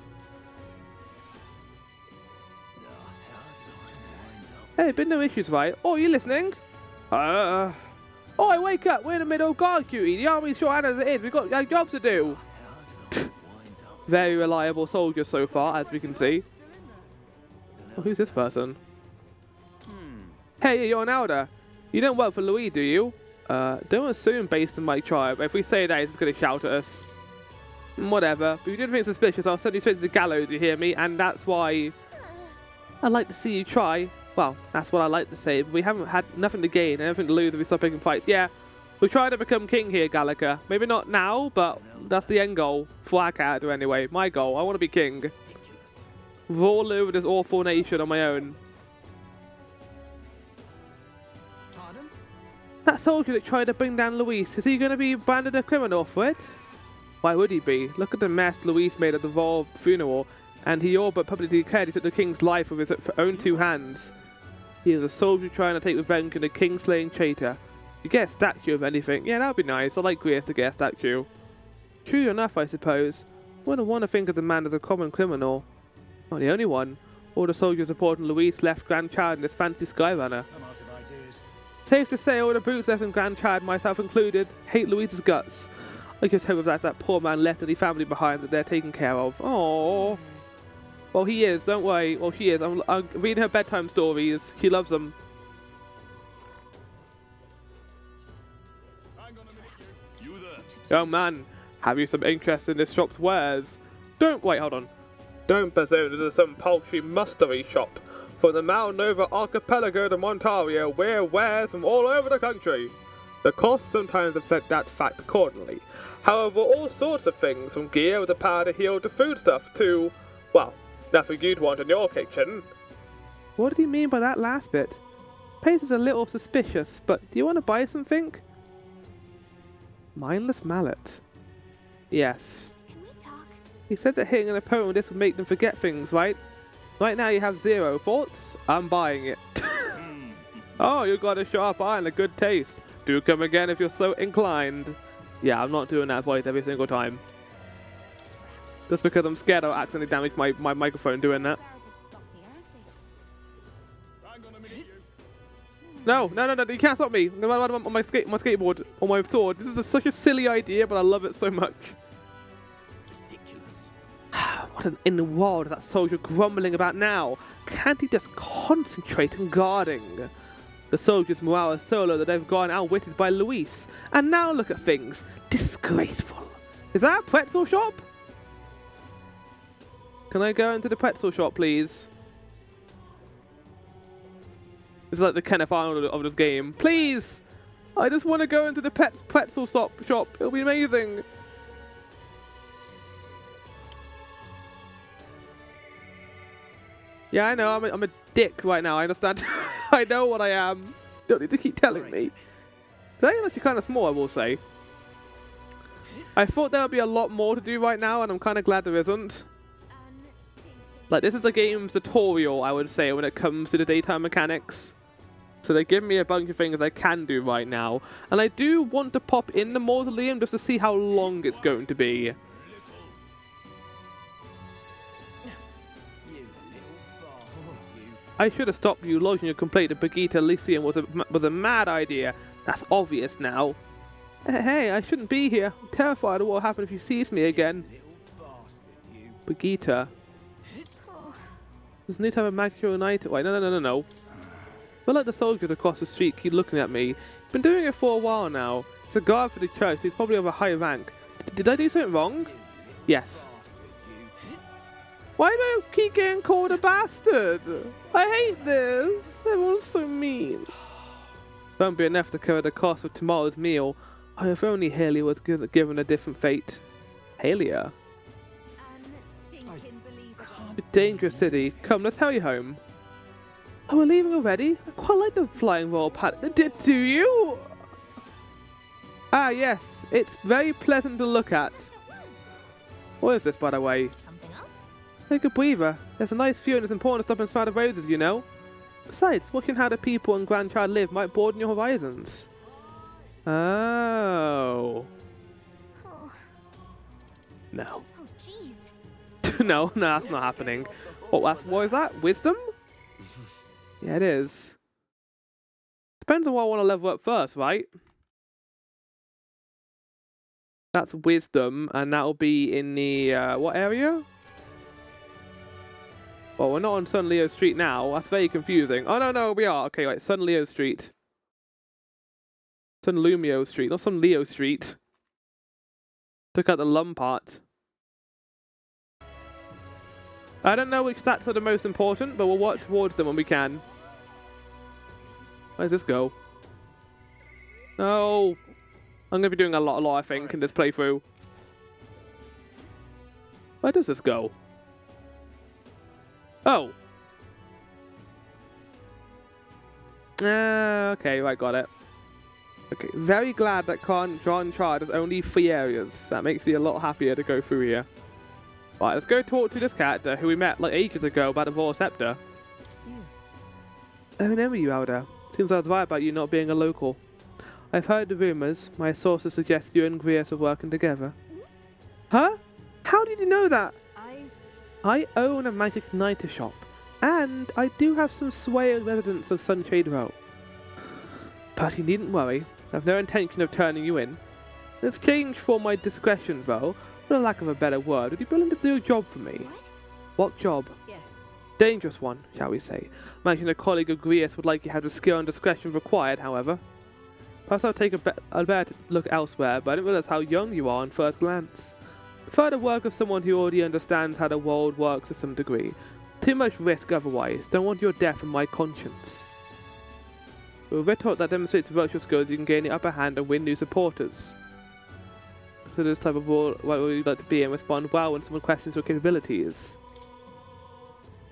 Speaker 1: Hey, been no issues, right? Oh, you listening? Oh, I wake up. We're in the middle of guard duty. The army's short as it is. We've got our job to do. Very reliable soldier so far, as we can see. Oh, who's this person? Hey, you're an elder. You don't work for Louis, do you? Don't assume based on my tribe. If we say that, he's just going to shout at us. Whatever. But if you didn't think suspicious, I'll send you straight to the gallows, you hear me? And that's why I'd like to see you try. Well, that's what I like to say, but we haven't had nothing to gain and everything to lose if we stop picking fights. Yeah, we're trying to become king here, Gallica. Maybe not now, but that's the end goal for our character anyway. My goal, I want to be king. Rule over this awful nation on my own.
Speaker 2: Pardon?
Speaker 1: That soldier that tried to bring down Luis, is he going to be branded a criminal for it? Why would he be? Look at the mess Luis made at the royal funeral, and he all but publicly declared he took the king's life with his own 2 hands. He was a soldier trying to take revenge on a king-slaying traitor. You get a statue of anything. Yeah, that would be nice. I like Greece to get a statue. True enough, I suppose. Wouldn't want to think of the man as a common criminal. Not the only one. All the soldiers supporting Luis left grandchild in this fancy Skyrunner.
Speaker 2: I'm out of ideas.
Speaker 1: Safe to say all the brutes left in grandchild, myself included, hate Luis's guts. I just hope that poor man left any family behind that they're taken care of. Oh. Well, he is, don't worry. Well, she is. I'm reading her bedtime stories. She loves them.
Speaker 2: Hang on a minute, you. You there?
Speaker 1: Young man, have you some interest in this shop's wares? Wait, hold on. Don't presume this is some paltry mustery shop. From the Mount Nova archipelago to Montario, we're wares from all over the country. The costs sometimes reflect that fact accordingly. However, all sorts of things, from gear with the power to heal to foodstuff to, well, nothing you'd want in your kitchen. What did he mean by that last bit? Pace is a little suspicious, but do you want to buy something? Mindless mallet. Yes.
Speaker 4: Can we talk?
Speaker 1: He said that hitting an opponent with this would make them forget things, right? Right now you have 0 thoughts. I'm buying it. Oh, you got a sharp eye and a good taste. Do come again if you're so inclined. Yeah, I'm not doing that voice every single time. Just because I'm scared I'll accidentally damage my microphone doing that.
Speaker 2: Hang on a minute, you.
Speaker 1: No, you can't stop me. I'm gonna ride on my skateboard, on my sword. This is such a silly idea, but I love it so much.
Speaker 2: Ridiculous.
Speaker 1: What in the world is that soldier grumbling about now? Can't he just concentrate on guarding? The soldiers' morale is so low that they've gone outwitted by Luis. And now look at things. Disgraceful. Is that a pretzel shop? Can I go into the pretzel shop, please? This is like the Kenneth Arnold of this game. Please! I just want to go into the pretzel shop. It'll be amazing. Yeah, I know. I'm a dick right now. I understand. I know what I am. You don't need to keep telling me. Today is actually kind of small, I will say. I thought there would be a lot more to do right now, and I'm kind of glad there isn't. Like, this is a game's tutorial, I would say, when it comes to the daytime mechanics. So they give me a bunch of things I can do right now. And I do want to pop in the mausoleum just to see how long it's going to be.
Speaker 2: You little bastard, you.
Speaker 1: I should have stopped you lodging your complaint that Brigitte Elysium was a mad idea. That's obvious now. Hey, I shouldn't be here. I'm terrified of what will happen if you sees me again.
Speaker 2: Little bastard, you.
Speaker 1: Brigitte. There's need to have a magical night. Wait, no. But like the soldiers across the street keep looking at me. He's been doing it for a while now. It's a guard for the church, so he's probably of a high rank. Did I do something wrong? Yes. Why do I keep getting called a bastard? I hate this. Everyone's so mean. Won't be enough to cover the cost of tomorrow's meal. Oh, if only Halia was given a different fate. Halia? A dangerous city. Come, let's hurry home. Oh, we're leaving already? I quite like the flying royal palace. Do you? Ah, yes. It's very pleasant to look at. What is this, by the way? Take a breather. There's a nice view and it's important to stop and smell the roses, you know? Besides, watching how the people and grandchild live might broaden your horizons. Oh. No. No, that's not happening. What is that? Wisdom? Yeah, it is. Depends on what I want to level up first, right? That's wisdom, and that'll be in the, what area? Well, we're not on Sun Leo Street now. That's very confusing. Oh, no, we are. Okay, right, Sun Leo Street. Sun Lumio Street, not Sun Leo Street. Took out the lum part. I don't know which stats are the most important, but we'll work towards them when we can. Where's this go? No. I'm going to be doing a lot, I think, in this playthrough. Where does this go? Oh. Okay, right, got it. Okay, very glad that John Chard has only 3 areas. That makes me a lot happier to go through here. Right, let's go talk to this character who we met like ages ago about the Royal Scepter. I remember you, Elder. Seems I was right about you not being a local. I've heard the rumors. My sources suggest you and Grius are working together. Huh? How did you know that? I own a magic igniter shop, and I do have some sway as residents of Sunshade Row. But you needn't worry. I've no intention of turning you in. In exchange for my discretion, though, for the lack of a better word, would you be willing to do a job for me? What job?
Speaker 3: Yes.
Speaker 1: Dangerous one, shall we say. Imagine a colleague of Grius would likely have the skill and discretion required, however. Perhaps I'll take a better look elsewhere, but I didn't realize how young you are on first glance. Prefer the work of someone who already understands how the world works to some degree. Too much risk otherwise. Don't want your death on my conscience. With a retort that demonstrates virtual skills, you can gain the upper hand and win new supporters. So this type of role, what would you like to be, and respond well when someone questions your capabilities.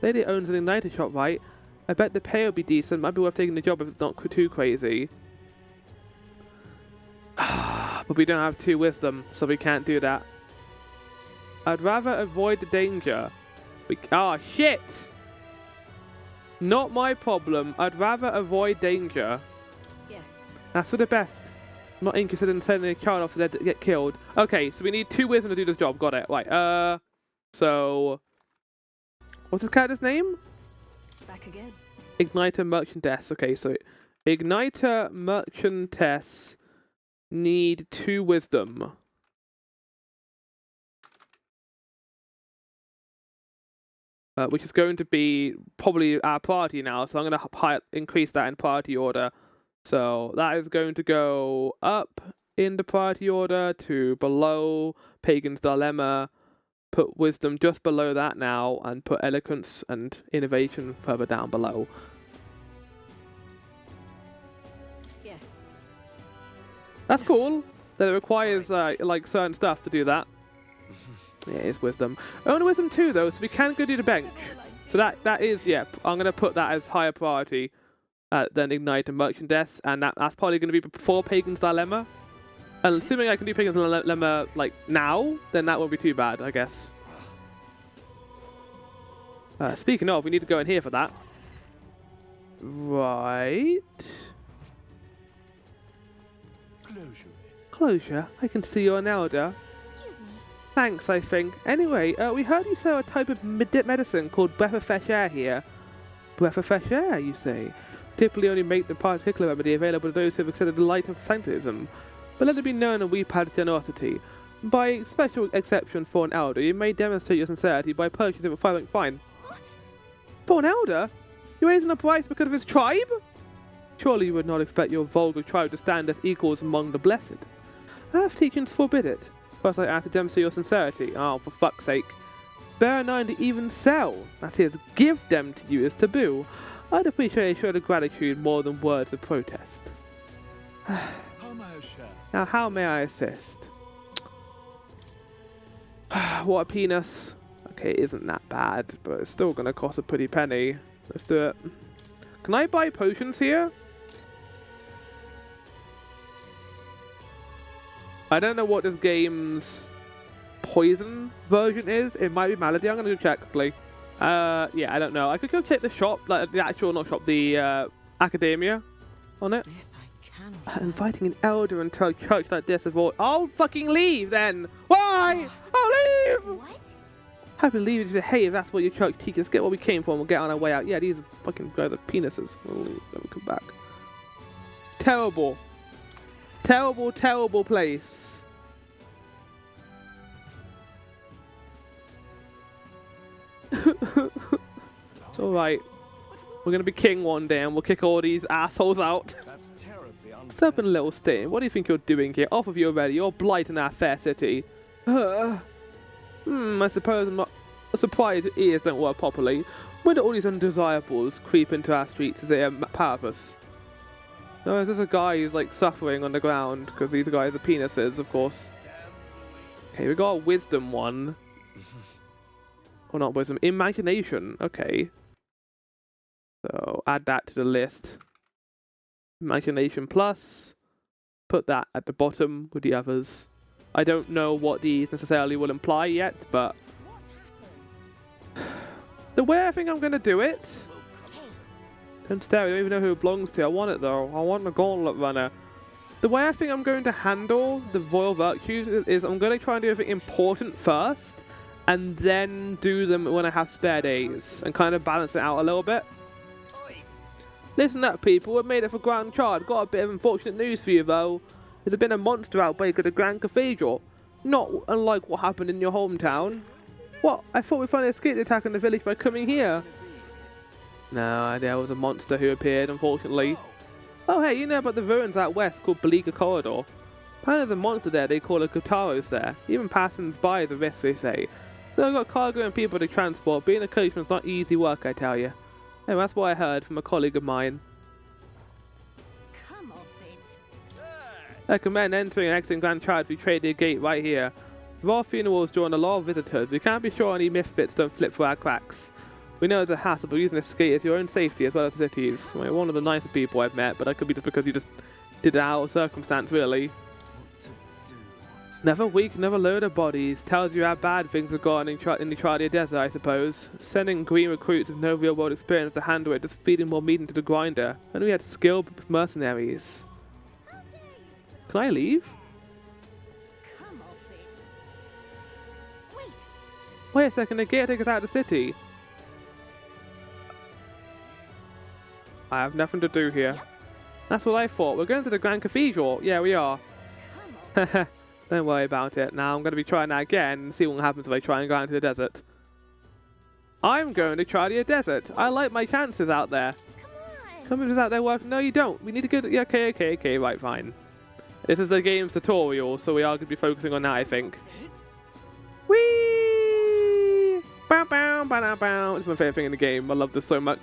Speaker 1: Lady owns an igniter shop, right? I bet the pay will be decent. Might be worth taking the job if it's not too crazy. But we don't have 2 wisdom, so we can't do that. I'd rather avoid the danger. Shit! Not my problem. I'd rather avoid danger.
Speaker 3: Yes.
Speaker 1: That's for the best. I'm not interested in sending a child off there to get killed. Okay, so we need 2 wisdom to do this job. Got it. Right. So what's this character's name?
Speaker 3: Back again.
Speaker 1: Igniter Merchantess. Okay, so Igniter Merchantess need 2 wisdom. Which is going to be probably our priority now, so I'm going to increase that in priority order. So that is going to go up in the priority order to below Pagan's Dilemma, put Wisdom just below that now, and put Eloquence and Innovation further down below.
Speaker 3: Yes.
Speaker 1: That's cool. That it requires like certain stuff to do that. Yeah, it's Wisdom. Only Wisdom 2 though, so we can go do the bench. So that is, yeah, I'm going to put that as higher priority than Ignite and Merchandise, and that's probably going to be before Pagan's Dilemma. And assuming I can do Pagan's Dilemma like now, then that won't be too bad, I guess. Speaking of, we need to go in here for that. Right. Closure. I can see you're an elder. Thanks, I think. Anyway, we heard you sell a type of medicine called Breath of Fresh Air here. Breath of Fresh Air, you say? Typically only make the particular remedy available to those who have accepted the light of sanctism. But let it be known that we've had generosity. By special exception for an elder, you may demonstrate your sincerity by purchasing it for 5 fine. For an elder? You're raising the price because of his tribe? Surely you would not expect your vulgar tribe to stand as equals among the blessed. Earth teachings forbid it. First I ask to demonstrate your sincerity. Oh, for fuck's sake. Bear in mind to even sell, that is, give them to you is taboo. I'd appreciate a show of gratitude more than words of protest. Now, how may I assist? What a penis. Okay, it isn't that bad, but it's still going to cost a pretty penny. Let's do it. Can I buy potions here? I don't know what this game's poison version is. It might be Malady. I'm going to go check quickly. Yeah, I don't know. I could go check the shop, like the actual, not shop, the academia on it.
Speaker 3: Yes, I can.
Speaker 1: Inviting an elder into a church like this is all. I'll fucking leave then. Why? I'll leave.
Speaker 3: What?
Speaker 1: I believe it. Hey, if that's what your church teaches, get what we came for and we'll get on our way out. Yeah, these fucking guys are penises. We'll never come back. Terrible. Terrible, terrible place. It's alright. We're gonna be king one day and we'll kick all these assholes out.
Speaker 2: That's terribly unfair.
Speaker 1: Stubborn little stain. What do you think you're doing here? Off of you already. You're blighting our fair city. I suppose I'm not surprised your ears don't work properly. When do all these undesirables creep into our streets as a purpose? No, it's just a guy who's like suffering on the ground because these guys are penises, of course. Okay, we got a wisdom one. Or not wisdom, imagination. Okay. So add that to the list. Imagination plus. Put that at the bottom with the others. I don't know what these necessarily will imply yet, but the way I think I'm going to do it. Don't stare, I don't even know who it belongs to. I want it though. I want the gauntlet runner. The way I think I'm going to handle the royal virtues is I'm going to try and do everything important first, and then do them when I have spare days, and kind of balance it out a little bit. Listen up, people. We've made it for Grand Chard. Got a bit of unfortunate news for you, though. There's been a monster outbreak at the Grand Cathedral. Not unlike what happened in your hometown. What? I thought we finally escaped the attack on the village by coming here. No, there was a monster who appeared, unfortunately. Oh, hey, you know about the ruins out west called Beleaguer Corridor? Apparently there's a monster there they call a Kutaros there. Even passing by is a risk, they say. They've got cargo and people to transport. Being a coachman's not easy work, I tell you. Anyway, that's what I heard from a colleague of mine.
Speaker 3: Come off it.
Speaker 1: I recommend entering and exiting Grand Chard through Trader Gate right here. Royal funerals draw in a lot of visitors. We can't be sure any misfits don't flip through our cracks. We know it's a hassle, but using this gate is your own safety as well as the city's. Well, one of the nicer people I've met, but that could be just because you just did it out of circumstance, really. Another week, another load of bodies. Tells you how bad things have gone in the Tradia Desert, I suppose. Sending green recruits with no real-world experience to handle it, just feeding more meat into the grinder. And we had skilled mercenaries. Can I leave?
Speaker 3: Come off it. Wait.
Speaker 1: Wait a second, the gate take us out of the city. I have nothing to do here. That's what I thought. We're going to the Grand Cathedral. Yeah, we are.
Speaker 3: Come off it.
Speaker 1: Don't worry about it. Now I'm going to be trying that again and see what happens if I try and go out into the desert. I'm going to try the desert. I like my chances out there.
Speaker 3: Come on.
Speaker 1: Come out there working. No, you don't. We need to go to... Yeah, okay, right, fine. This is the game's tutorial, so we are going to be focusing on that, I think. Whee! Bow, bow, bow, bow. It's my favorite thing in the game. I love this so much.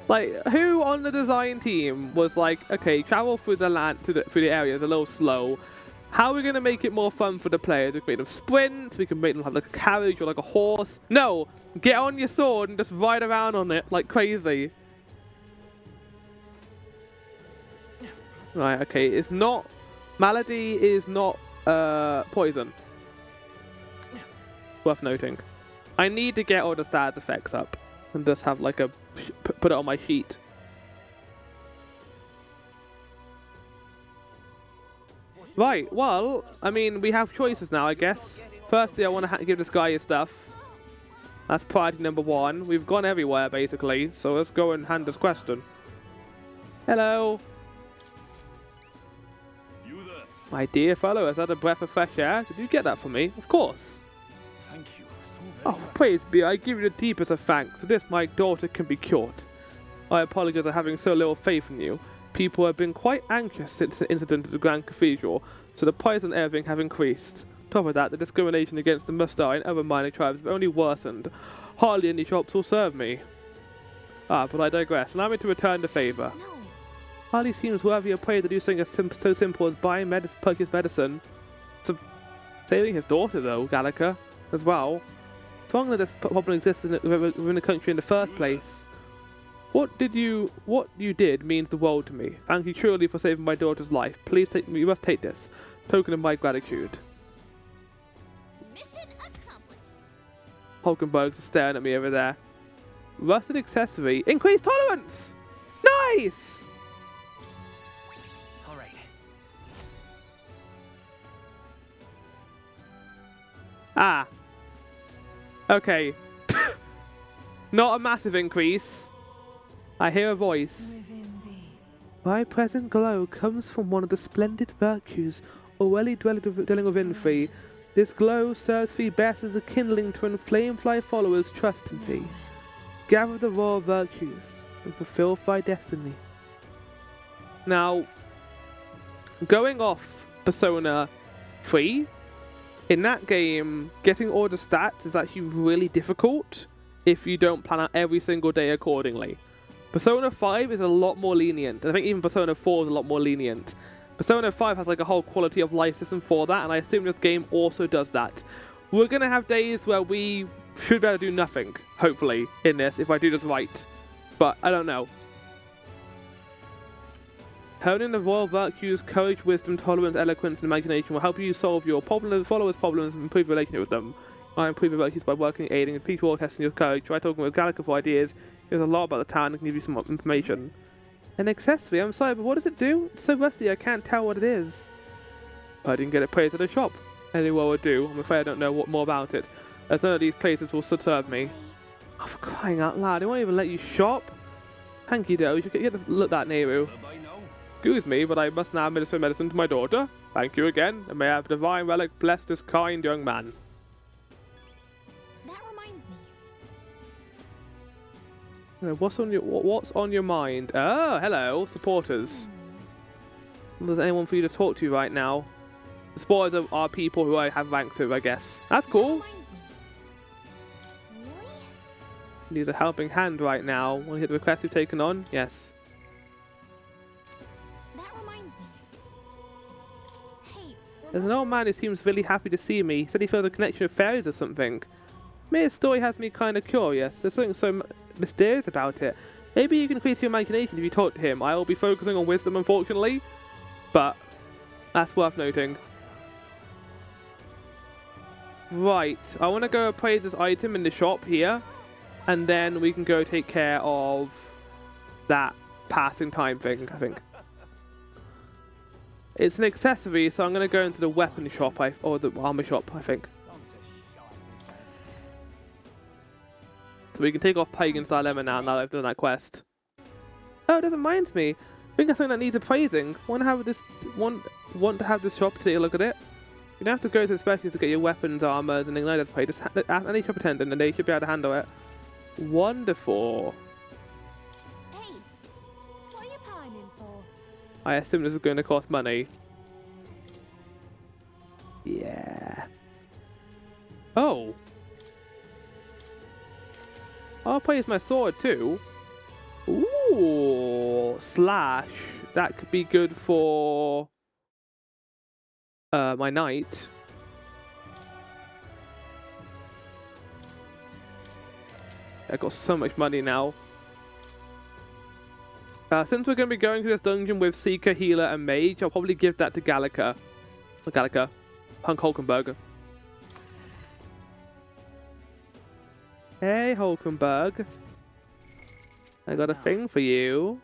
Speaker 1: Like, who on the design team was like, okay, travel through the land, through the area is a little slow. How are we going to make it more fun for the players? We can make them sprint, we can make them have like a carriage or like a horse. No! Get on your sword and just ride around on it like crazy. Right, okay, it's not... Malady is not poison. Worth noting. I need to get all the stats effects up and just have like a... put it on my sheet. Right, well, I mean, we have choices now, I guess. Firstly, I want to give this guy his stuff. That's priority number one. We've gone everywhere, basically, so let's go and hand this question. Hello.
Speaker 2: You there?
Speaker 1: My dear fellow, is that a breath of fresh air? Did you get that for me? Of course.
Speaker 2: Thank you so very
Speaker 1: Oh,
Speaker 2: much.
Speaker 1: praise be, I give you the deepest of thanks. So this, my daughter, can be cured. I apologize for having so little faith in you. People have been quite anxious since the incident at the Grand Cathedral, so the price on everything have increased. Top of that, the discrimination against the Mustar and other minor tribes have only worsened. Hardly any shops will serve me. But I digress. Allow me to return the favour.
Speaker 3: No.
Speaker 1: Hardly seems worthy of praise to do something so simple as buying purchase medicine. So, saving his daughter, though, Gallica, as well. It's wrong that this problem exists within the country in the first place. What you did means the world to me. Thank you truly for saving my daughter's life. Please you must take this. Token of my gratitude.
Speaker 3: Mission accomplished.
Speaker 1: Hulkenbergs are staring at me over there. Rusted accessory. Increased tolerance! Nice!
Speaker 2: All right.
Speaker 1: Ah. Okay. Not a massive increase. I hear a voice.
Speaker 3: Within thee.
Speaker 1: My present glow comes from one of the splendid virtues already dwelling within thee. This glow serves thee best as a kindling to inflame thy followers' trust in thee. Gather the raw virtues and fulfill thy destiny. Now, going off Persona 3, in that game, getting all the stats is actually really difficult if you don't plan out every single day accordingly. Persona 5 is a lot more lenient. I think even Persona 4 is a lot more lenient. Persona 5 has like a whole quality of life system for that, and I assume this game also does that. We're going to have days where we should be able to do nothing, hopefully, in this, if I do this right. But I don't know. Honing the royal virtues, courage, wisdom, tolerance, eloquence, and imagination will help you solve your followers' problems and improve your relationship with them. I improve your virtues by working, aiding, and people testing your courage. Try talking with Gallica for ideas. There's a lot about the town and can give you some information. An accessory? I'm sorry, but what does it do? It's so rusty I can't tell what it is. I didn't get it praised at a shop. Anyone would do. I'm afraid I don't know more about it, as none of these places will serve me. Oh, for crying out loud, they won't even let you shop? Thank you, though. You should get to look that, Nehru. Excuse me, but I must now administer medicine to my daughter. Thank you again, and may I have a divine relic bless this kind young man.
Speaker 4: That reminds me.
Speaker 1: What's on your mind? Oh, hello, supporters. There's anyone for you to talk to right now? The supporters are people who I have ranks with, I guess. That's cool.
Speaker 4: Really?
Speaker 1: Needs a helping hand right now. Want to hit the request you've taken on? Yes.
Speaker 4: That reminds me. Hey,
Speaker 1: There's an old man who seems really happy to see me. He said he feels a connection with fairies or something. Mia's story has me kind of curious. There's something so mysterious about it. Maybe you can increase your imagination if you talk to him. I will be focusing on wisdom, unfortunately. But that's worth noting. Right, I want to go appraise this item in the shop here, and then we can go take care of that passing time thing, I think. It's an accessory, so I'm going to go into the weapon shop, or the armor shop, I think. So we can take off Pagan's Dilemma now that I've done that quest. Oh, that reminds me. I think that's something that needs appraising. Want to have this shop to take a look at it? You don't have to go to the specialists to get your weapons, armors, and igniters paid. Just ask any shop attendant and they should be able to handle it. Wonderful.
Speaker 4: Hey, what are you pining for?
Speaker 1: I assume this is going to cost money. Yeah. Oh. I'll praise my sword too. Ooh, slash. That could be good for my knight. I got so much money now. Since we're going to be going through this dungeon with Seeker, Healer, and Mage, I'll probably give that to Gallica. Or Gallica. Punk Hulkenberg. Hey, Hulkenberg. I got a thing for you.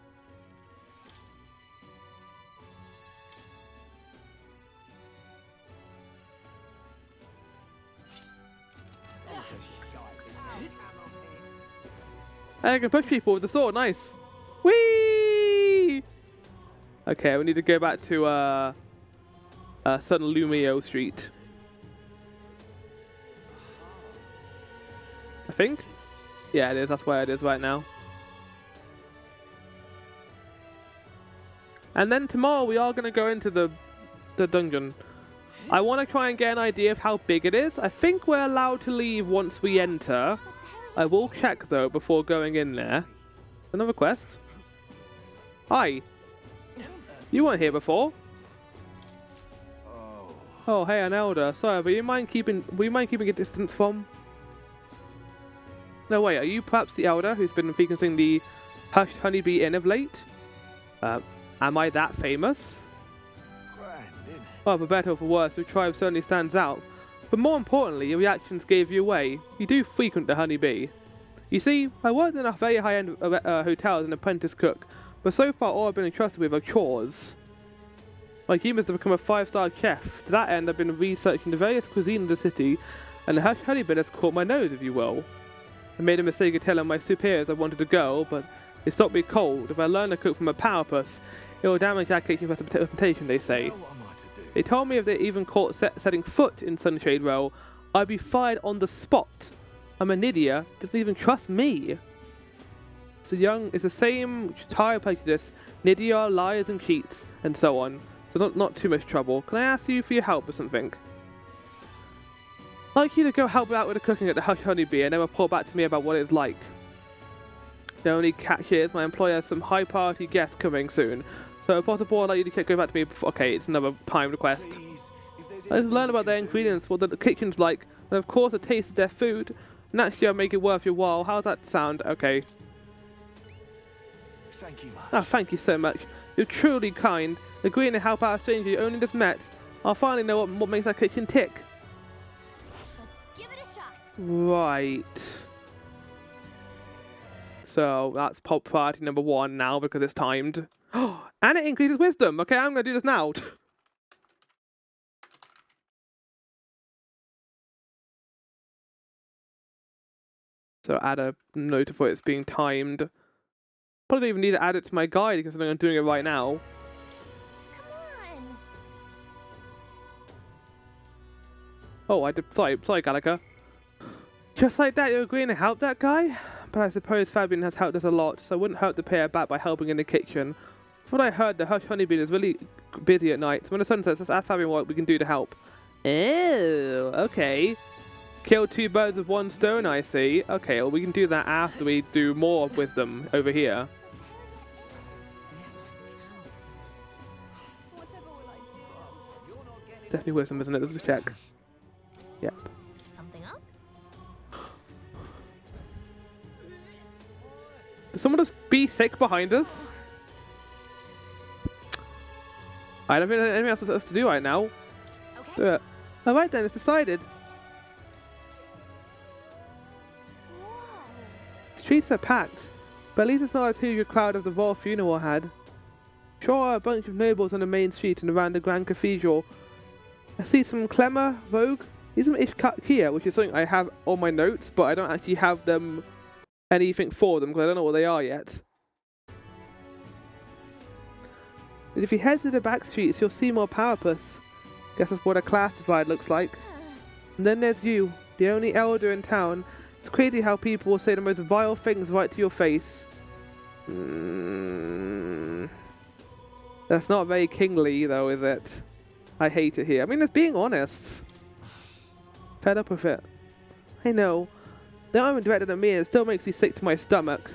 Speaker 1: I can push people with the sword. Nice. Whee! Okay, we need to go back to San Lumio Street. I think. Yeah, it is. That's where it is right now. And then tomorrow we are going to go into the dungeon. I want to try and get an idea of how big it is. I think we're allowed to leave once we enter. I will check though before going in there. Another quest. Hi. You weren't here before. Oh, hey, an elder. Sorry, but you mind keeping a distance from? No, wait. Are you perhaps the elder who's been frequenting the Hushed Honeybee Inn of late? Am I that famous? Well, for better or for worse, your tribe certainly stands out. But more importantly, your reactions gave you away. You do frequent the Honeybee. You see, I worked in a very high-end hotel as an apprentice cook, but so far all I've been entrusted with are chores. My dream is to become a 5-star chef. To that end, I've been researching the various cuisines of the city, and the Hushed Honeybee has caught my nose, if you will. I made a mistake of telling my superiors I wanted to go, but they stopped me cold. If I learn to cook from a powerpuss, it will damage our kitchen reputation, they say. They told me if they even caught setting foot in Sunshade Row, I'd be fired on the spot. I'm an idiot, doesn't even trust me. It's the same tire prejudice, Nydia lies and cheats, and so on. So not too much trouble. Can I ask you for your help or something? I'd like you to go help out with the cooking at the Hushed Honeybee and then report back to me about what it's like. The only catch here is my employer has some high priority guests coming soon. So if possible, I'd like you to go back to me before. Okay, it's another timed request.
Speaker 2: Please, if there's
Speaker 1: I just learned about their
Speaker 2: anything you can do-
Speaker 1: ingredients, what the kitchen's like, and of course the taste of their food. Naturally, I'll make it worth your while. How's that sound? Okay.
Speaker 2: Thank you much.
Speaker 1: Ah, thank you so much. You're truly kind. Agreeing to help out a stranger you only just met. I'll finally know what makes that kitchen tick.
Speaker 4: Let's give it a shot.
Speaker 1: Right. So that's pop priority number 1 now because it's timed. And it increases wisdom. Okay, I'm going to do this now. So add a note for it's being timed. Probably don't even need to add it to my guide because I'm doing it right now.
Speaker 4: Come on.
Speaker 1: Oh, I did. Sorry, Gallagher. Just like that, you're agreeing to help that guy? But I suppose Fabian has helped us a lot, so it wouldn't hurt to pay her back by helping in the kitchen. From what I heard, the Hush Honeybee is really busy at night, so when the sun sets, let's ask Fabian what we can do to help. Oh, okay. Kill 2 birds with 1 stone, I see. Okay, well, we can do that after we do more wisdom over here.
Speaker 4: Whatever will I do?
Speaker 1: Definitely wisdom, isn't it? Let's just check. Yep.
Speaker 4: Something up?
Speaker 1: Did someone just be sick behind us? I don't think there's anything else to do right now.
Speaker 4: Okay.
Speaker 1: Do it. Alright then, it's decided.
Speaker 4: Whoa.
Speaker 1: Streets are packed, but at least it's not as huge a crowd as the royal funeral had. Sure are a bunch of nobles on the main street and around the Grand Cathedral. I see some Clemmer, Vogue, these are Ishkia, which is something I have on my notes, but I don't actually have them anything for them because I don't know what they are yet. And if you head to the back streets, you'll see more Powerpuss. Guess that's what a class divide looks like. And then there's you, the only elder in town. It's crazy how people will say the most vile things right to your face. That's not very kingly, though, is it? I hate it here. I mean, it's being honest. Fed up with it. I know. They aren't even directed at me, and it still makes me sick to my stomach.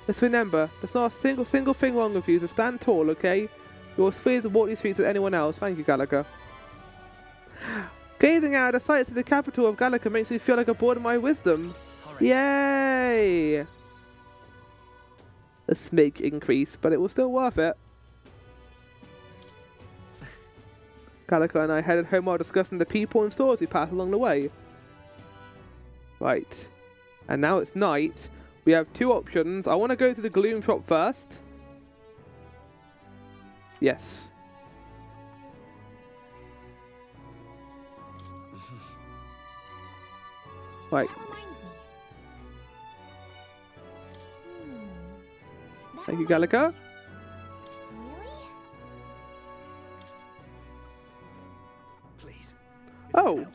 Speaker 4: But
Speaker 1: Just remember, there's not a single thing wrong with you, so stand tall, okay? You're as free to walk these streets as anyone else. Thank you, Gallagher. Gazing out at the sights of the capital of Gallagher makes me feel like a board of my wisdom. Yay! A smidge increase, but it was still worth it. Gallagher and I headed home while discussing the people and stores we passed along the way. Right. And now it's night. We have 2 options. I want to go to the Gloom shop first. Yes. Right.
Speaker 4: that reminds me. That
Speaker 1: Thank you,
Speaker 4: reminds
Speaker 1: Gallagher.
Speaker 4: me. Really?
Speaker 2: Please.
Speaker 1: Oh.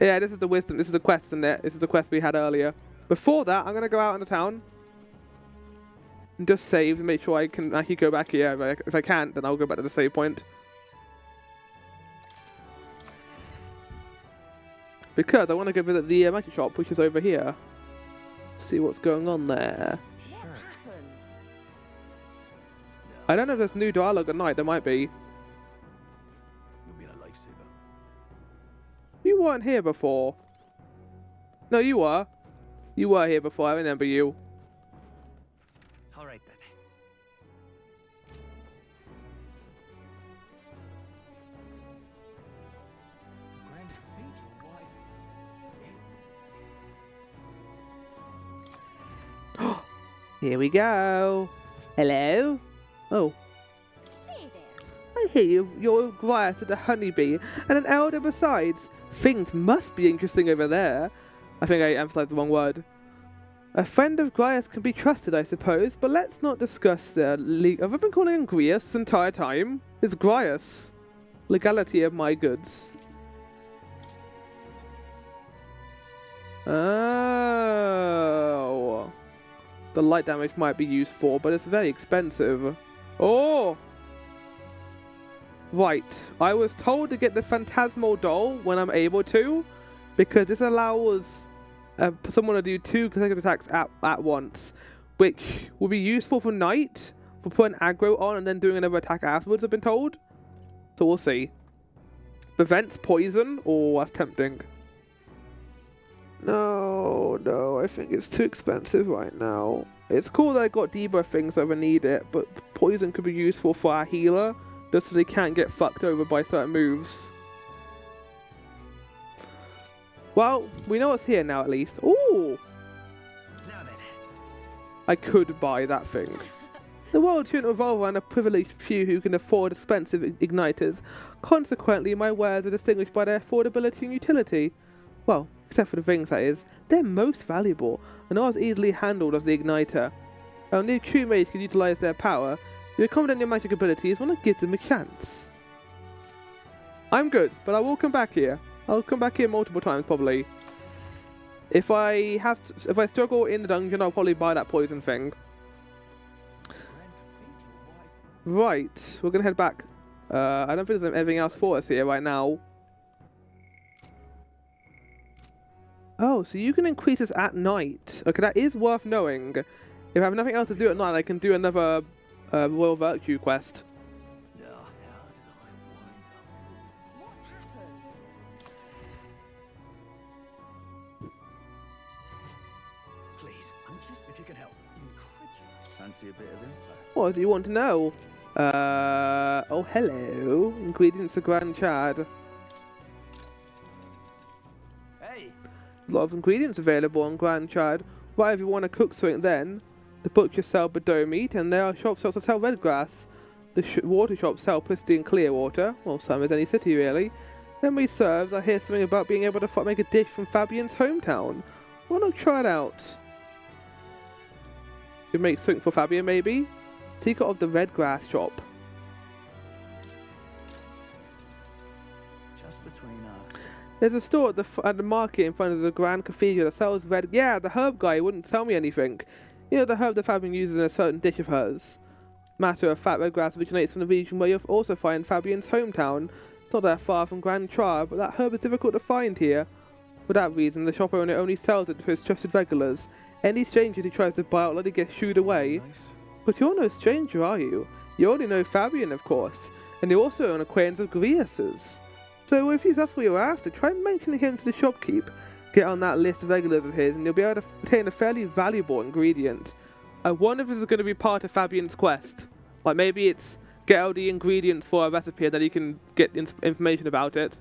Speaker 1: Yeah, this is the wisdom. This is the quest, isn't it? This is the quest we had earlier. Before that, I'm going to go out in the town and just save and make sure I can actually go back here. If I can't, then I'll go back to the save point. Because I want to go visit the magic shop, which is over here. See what's going on there.
Speaker 4: What's happened?
Speaker 1: I don't know if there's new dialogue at night. There might be.
Speaker 2: You've been a lifesaver.
Speaker 1: You weren't here before. No, you were. You were here before. I remember you.
Speaker 2: All right then. The Grand Cathedral, why?
Speaker 1: Here we go. Hello? Oh.
Speaker 4: Say there.
Speaker 1: I hear you're a Grias and a honeybee, and an elder besides. Things must be interesting over there. I think I emphasized the wrong word. A friend of Grias can be trusted, I suppose, but let's not discuss the have I been calling him Grias this entire time? It's Grias. Legality of my goods. Oh. The light damage might be useful, but it's very expensive. Oh! Right, I was told to get the Phantasmal doll when I'm able to, because this allows someone to do 2 consecutive attacks at once, which will be useful for Knight, for putting aggro on and then doing another attack afterwards, I've been told. So we'll see. Prevents poison? Oh, that's tempting. No, I think it's too expensive right now. It's cool that I got debuff things if I need it, but poison could be useful for our healer, just so they can't get fucked over by certain moves. Well, we know what's here now at least. Ooh!
Speaker 2: Now then.
Speaker 1: I could buy that thing. The world shouldn't revolve around a privileged few who can afford expensive igniters. Consequently, my wares are distinguished by their affordability and utility. Well, except for the things, that is. They're most valuable, and not as easily handled as the igniter. Only a true mage can utilize their power. If you're confident in your magic abilities, why not give them a chance? I'm good, but I will come back here. I'll come back here multiple times, probably. If I struggle in the dungeon, I'll probably buy that poison thing. Right, we're gonna head back. I don't think there's anything else for us here right now. Oh, so you can increase this at night. Okay, that is worth knowing. If I have nothing else to do at night, I can do another Royal Virtue quest.
Speaker 2: Now, how did I wind up?
Speaker 3: What's happened?
Speaker 2: Please, I'm just if you can help. Incredulous. Fancy a bit of info?
Speaker 1: What do you want to know? Oh, hello. Ingredients of Grand Chad.
Speaker 2: Hey!
Speaker 1: A lot of ingredients available on Grand Chad. Right, if you want to cook something then, the butcher sell Bordeaux meat, and there are shops that sell red grass. The water shops sell pristine clear water. Well, some as any city, really. Then we serves, I hear something about being able to make a dish from Fabian's hometown. Why not try it out? You make something for Fabian, maybe? Secret of the red grass shop.
Speaker 2: Just between us.
Speaker 1: There's a store at the market in front of the Grand Cathedral that sells red... Yeah, the herb guy wouldn't tell me anything. You know, the herb that Fabian uses in a certain dish of hers. Matter of fact, red grass originates from the region where you'll also find Fabian's hometown. It's not that far from Grand Char, but that herb is difficult to find here. For that reason, the shop owner only sells it to his trusted regulars. Any stranger who tries to buy it will let it get shooed away.
Speaker 2: Nice.
Speaker 1: But you're no stranger, are you? You only know Fabian, of course, and you're also an acquaintance of Grius's. So if that's what you're after, try mentioning him to the shopkeep. Get on that list of regulars of his, and you'll be able to obtain a fairly valuable ingredient. I wonder if this is going to be part of Fabian's quest. Like maybe it's get all the ingredients for a recipe and then you can get information about it.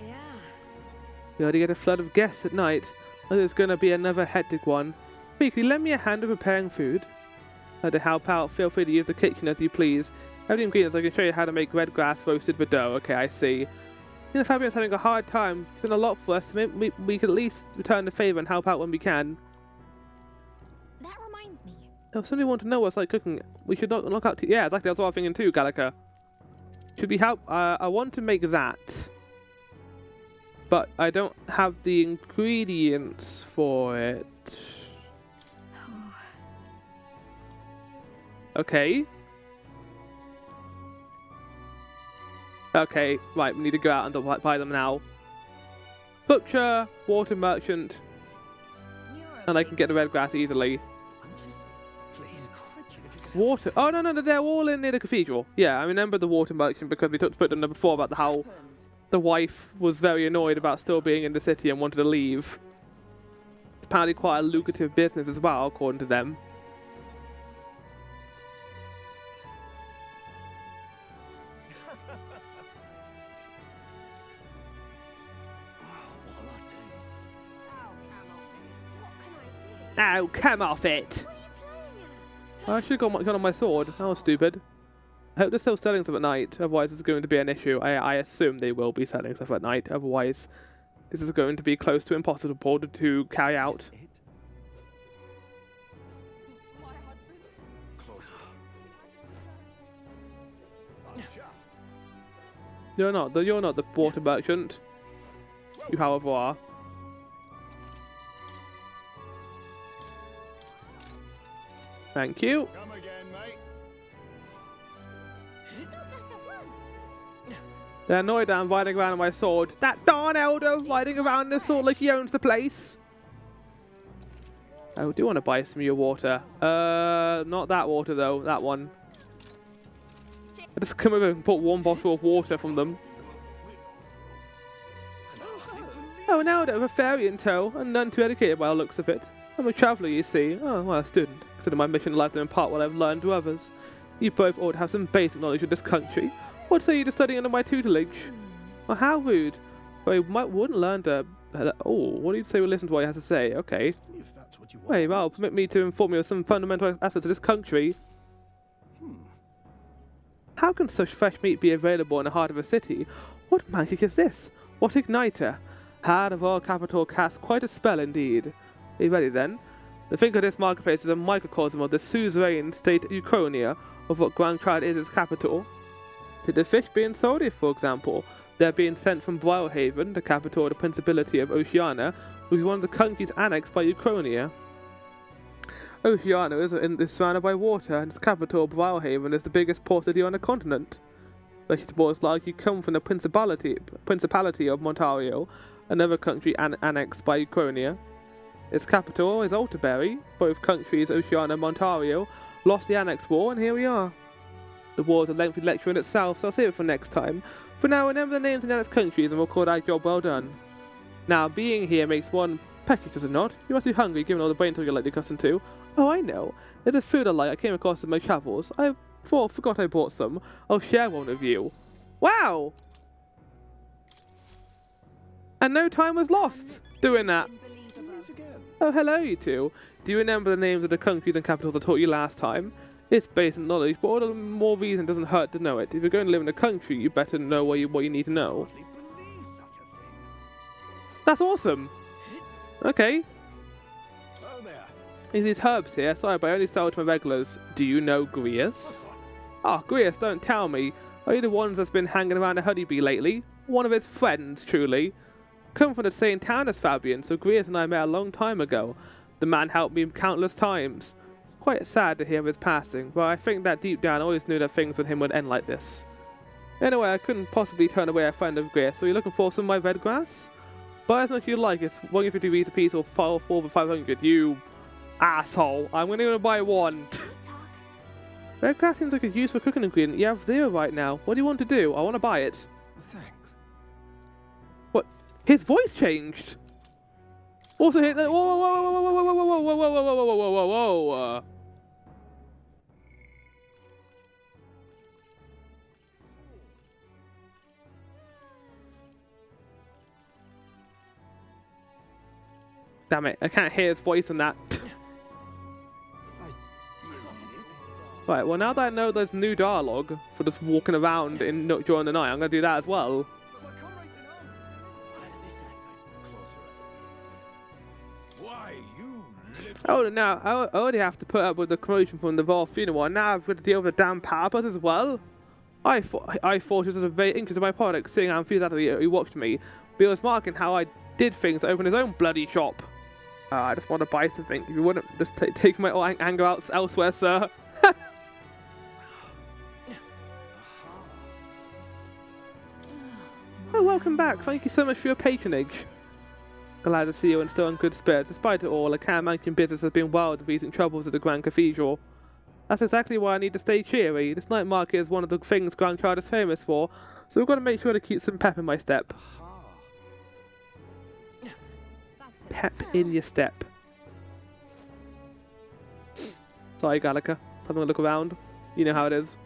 Speaker 3: Yeah.
Speaker 1: We already get a flood of guests at night. Oh, there's going to be another hectic one. Hey, can you lend me a hand with preparing food? To help out, feel free to use the kitchen as you please. I have the ingredients, I can show you how to make red grass roasted Bordeaux. Okay, I see. You know, Fabian's having a hard time. He's done a lot for us, so maybe we could at least return the favour and help out when we can.
Speaker 4: That reminds me.
Speaker 1: If somebody want to know what's like cooking, we should not look out to... Yeah, exactly, that's what I'm thinking too, Gallica. Should we help? I want to make that. But I don't have the ingredients for it. Okay. Okay, right, we need to go out and buy them now. Butcher, water merchant, and I can get the red grass easily.
Speaker 2: I'm just please incredulous if you can
Speaker 1: Water. Oh, no, they're all in near the cathedral. Yeah, I remember the water merchant because we talked about them before about how the wife was very annoyed about still being in the city and wanted to leave. It's apparently quite a lucrative business as well, according to them.
Speaker 2: Oh, what'll I do?
Speaker 4: What can I do?
Speaker 1: Oh, come off it!
Speaker 4: What are you playing at?
Speaker 1: I should have gone on my sword. That was stupid. I hope they're still selling stuff at night, otherwise it's going to be an issue. I assume they will be selling stuff at night, otherwise this is going to be close to impossible to carry out.
Speaker 2: Is it?
Speaker 3: My husband?
Speaker 2: Closer. I'm chuffed.
Speaker 1: You're not the water merchant. You, however, are. Thank you.
Speaker 2: Come again, mate.
Speaker 4: Stop that at once.
Speaker 1: They're annoyed that I'm riding around on my sword. That darn elder riding around on his sword like he owns the place. I do want to buy some of your water. Not that water though. That one. I just come over and bought one bottle of water from them. Oh, now I have a fairy in tow, and none too educated by the looks of it. I'm a traveller, you see. Oh, well, a student. Consider my mission in life to impart what I've learned to others. You both ought to have some basic knowledge of this country. What say you to studying under my tutelage? Well, how rude. Well, you wouldn't learn to... Oh, what do you say we listen to what he has to say? Okay.
Speaker 2: If that's what you want.
Speaker 1: Wait, well, permit me to inform you of some fundamental aspects of this country. How can such fresh meat be available in the heart of a city? What magic is this? What igniter? How the royal capital casts quite a spell indeed. Are you ready then? The think of this marketplace is a microcosm of the suzerain state Uchronia, of what Grand Crowd is its capital. Did the fish being sold, if, for example, they're being sent from Brilhaven, the capital of the Principality of Oceania, which is one of the countries annexed by Uchronia. Oceania is surrounded by water, and its capital, Brilhaven, is the biggest port city on the continent. Vegetables likely come from the Principality of Montario, another country annexed by Uchronia. Its capital is Altaberry. Both countries, Oceania and Montario, lost the Annex War, and here we are. The war is a lengthy lecture in itself, so I'll save it for next time. For now, remember the names of the annexed countries, and we'll call that job well done. Now, being here makes one peckish, does it not? You must be hungry, given all the brain talk you're likely accustomed to. Oh, I know. There's a food I like I came across in my travels. I forgot I bought some. I'll share one with you. Wow! And no time was lost doing that. Oh, hello, you two. Do you remember the names of the countries and capitals I taught you last time? It's basic knowledge, but all the more reason doesn't hurt to know it. If you're going to live in a country, you better know what you need to know. That's awesome. Okay.
Speaker 2: Oh, there.
Speaker 1: Is these herbs here? Sorry, but I only sell to my regulars. Do you know Grius? Ah, Grius, don't tell me. Are you the ones that's been hanging around a honeybee lately? One of his friends, truly. Come from the same town as Fabian, so Grius and I met a long time ago. The man helped me countless times. It's quite sad to hear of his passing, but I think that deep down I always knew that things with him would end like this. Anyway, I couldn't possibly turn away a friend of Grius, so you're looking for some of my red grass? Buy as much as you like, it's 150 rupees a piece or 4 for 500, you asshole. I'm gonna buy one. Red grass seems like a useful cooking ingredient. You have 0 right now. What do you want to do? I want to buy it.
Speaker 2: Thanks.
Speaker 1: What? His voice changed. Also hit the. Whoa, whoa, whoa, whoa, whoa, whoa, whoa, whoa, whoa, whoa, whoa, whoa, whoa, whoa, whoa. Damn it! I can't hear his voice in that. Right. Well, now that I know there's new dialogue for just walking around during the night, I'm gonna do that as well. Oh, now I already have to put up with the commotion from the Royal funeral, and now I've got to deal with the damn purpose as well. I thought it was a very interested in my product, seeing how enthusiastically he watched me. But he was marking how I did things to open his own bloody shop. I just want to buy something. If you wouldn't just take my anger out elsewhere, sir. Oh, welcome back. Thank you so much for your patronage. Glad to see you and still in good spirits. Despite it all, the Caramancan business has been wild with recent troubles at the Grand Cathedral. That's exactly why I need to stay cheery. This night market is one of the things Grand Crowd is famous for, so we've got to make sure to keep some pep in my step. Pep in your step. Sorry, Gallica. Having a look around. You know how it is.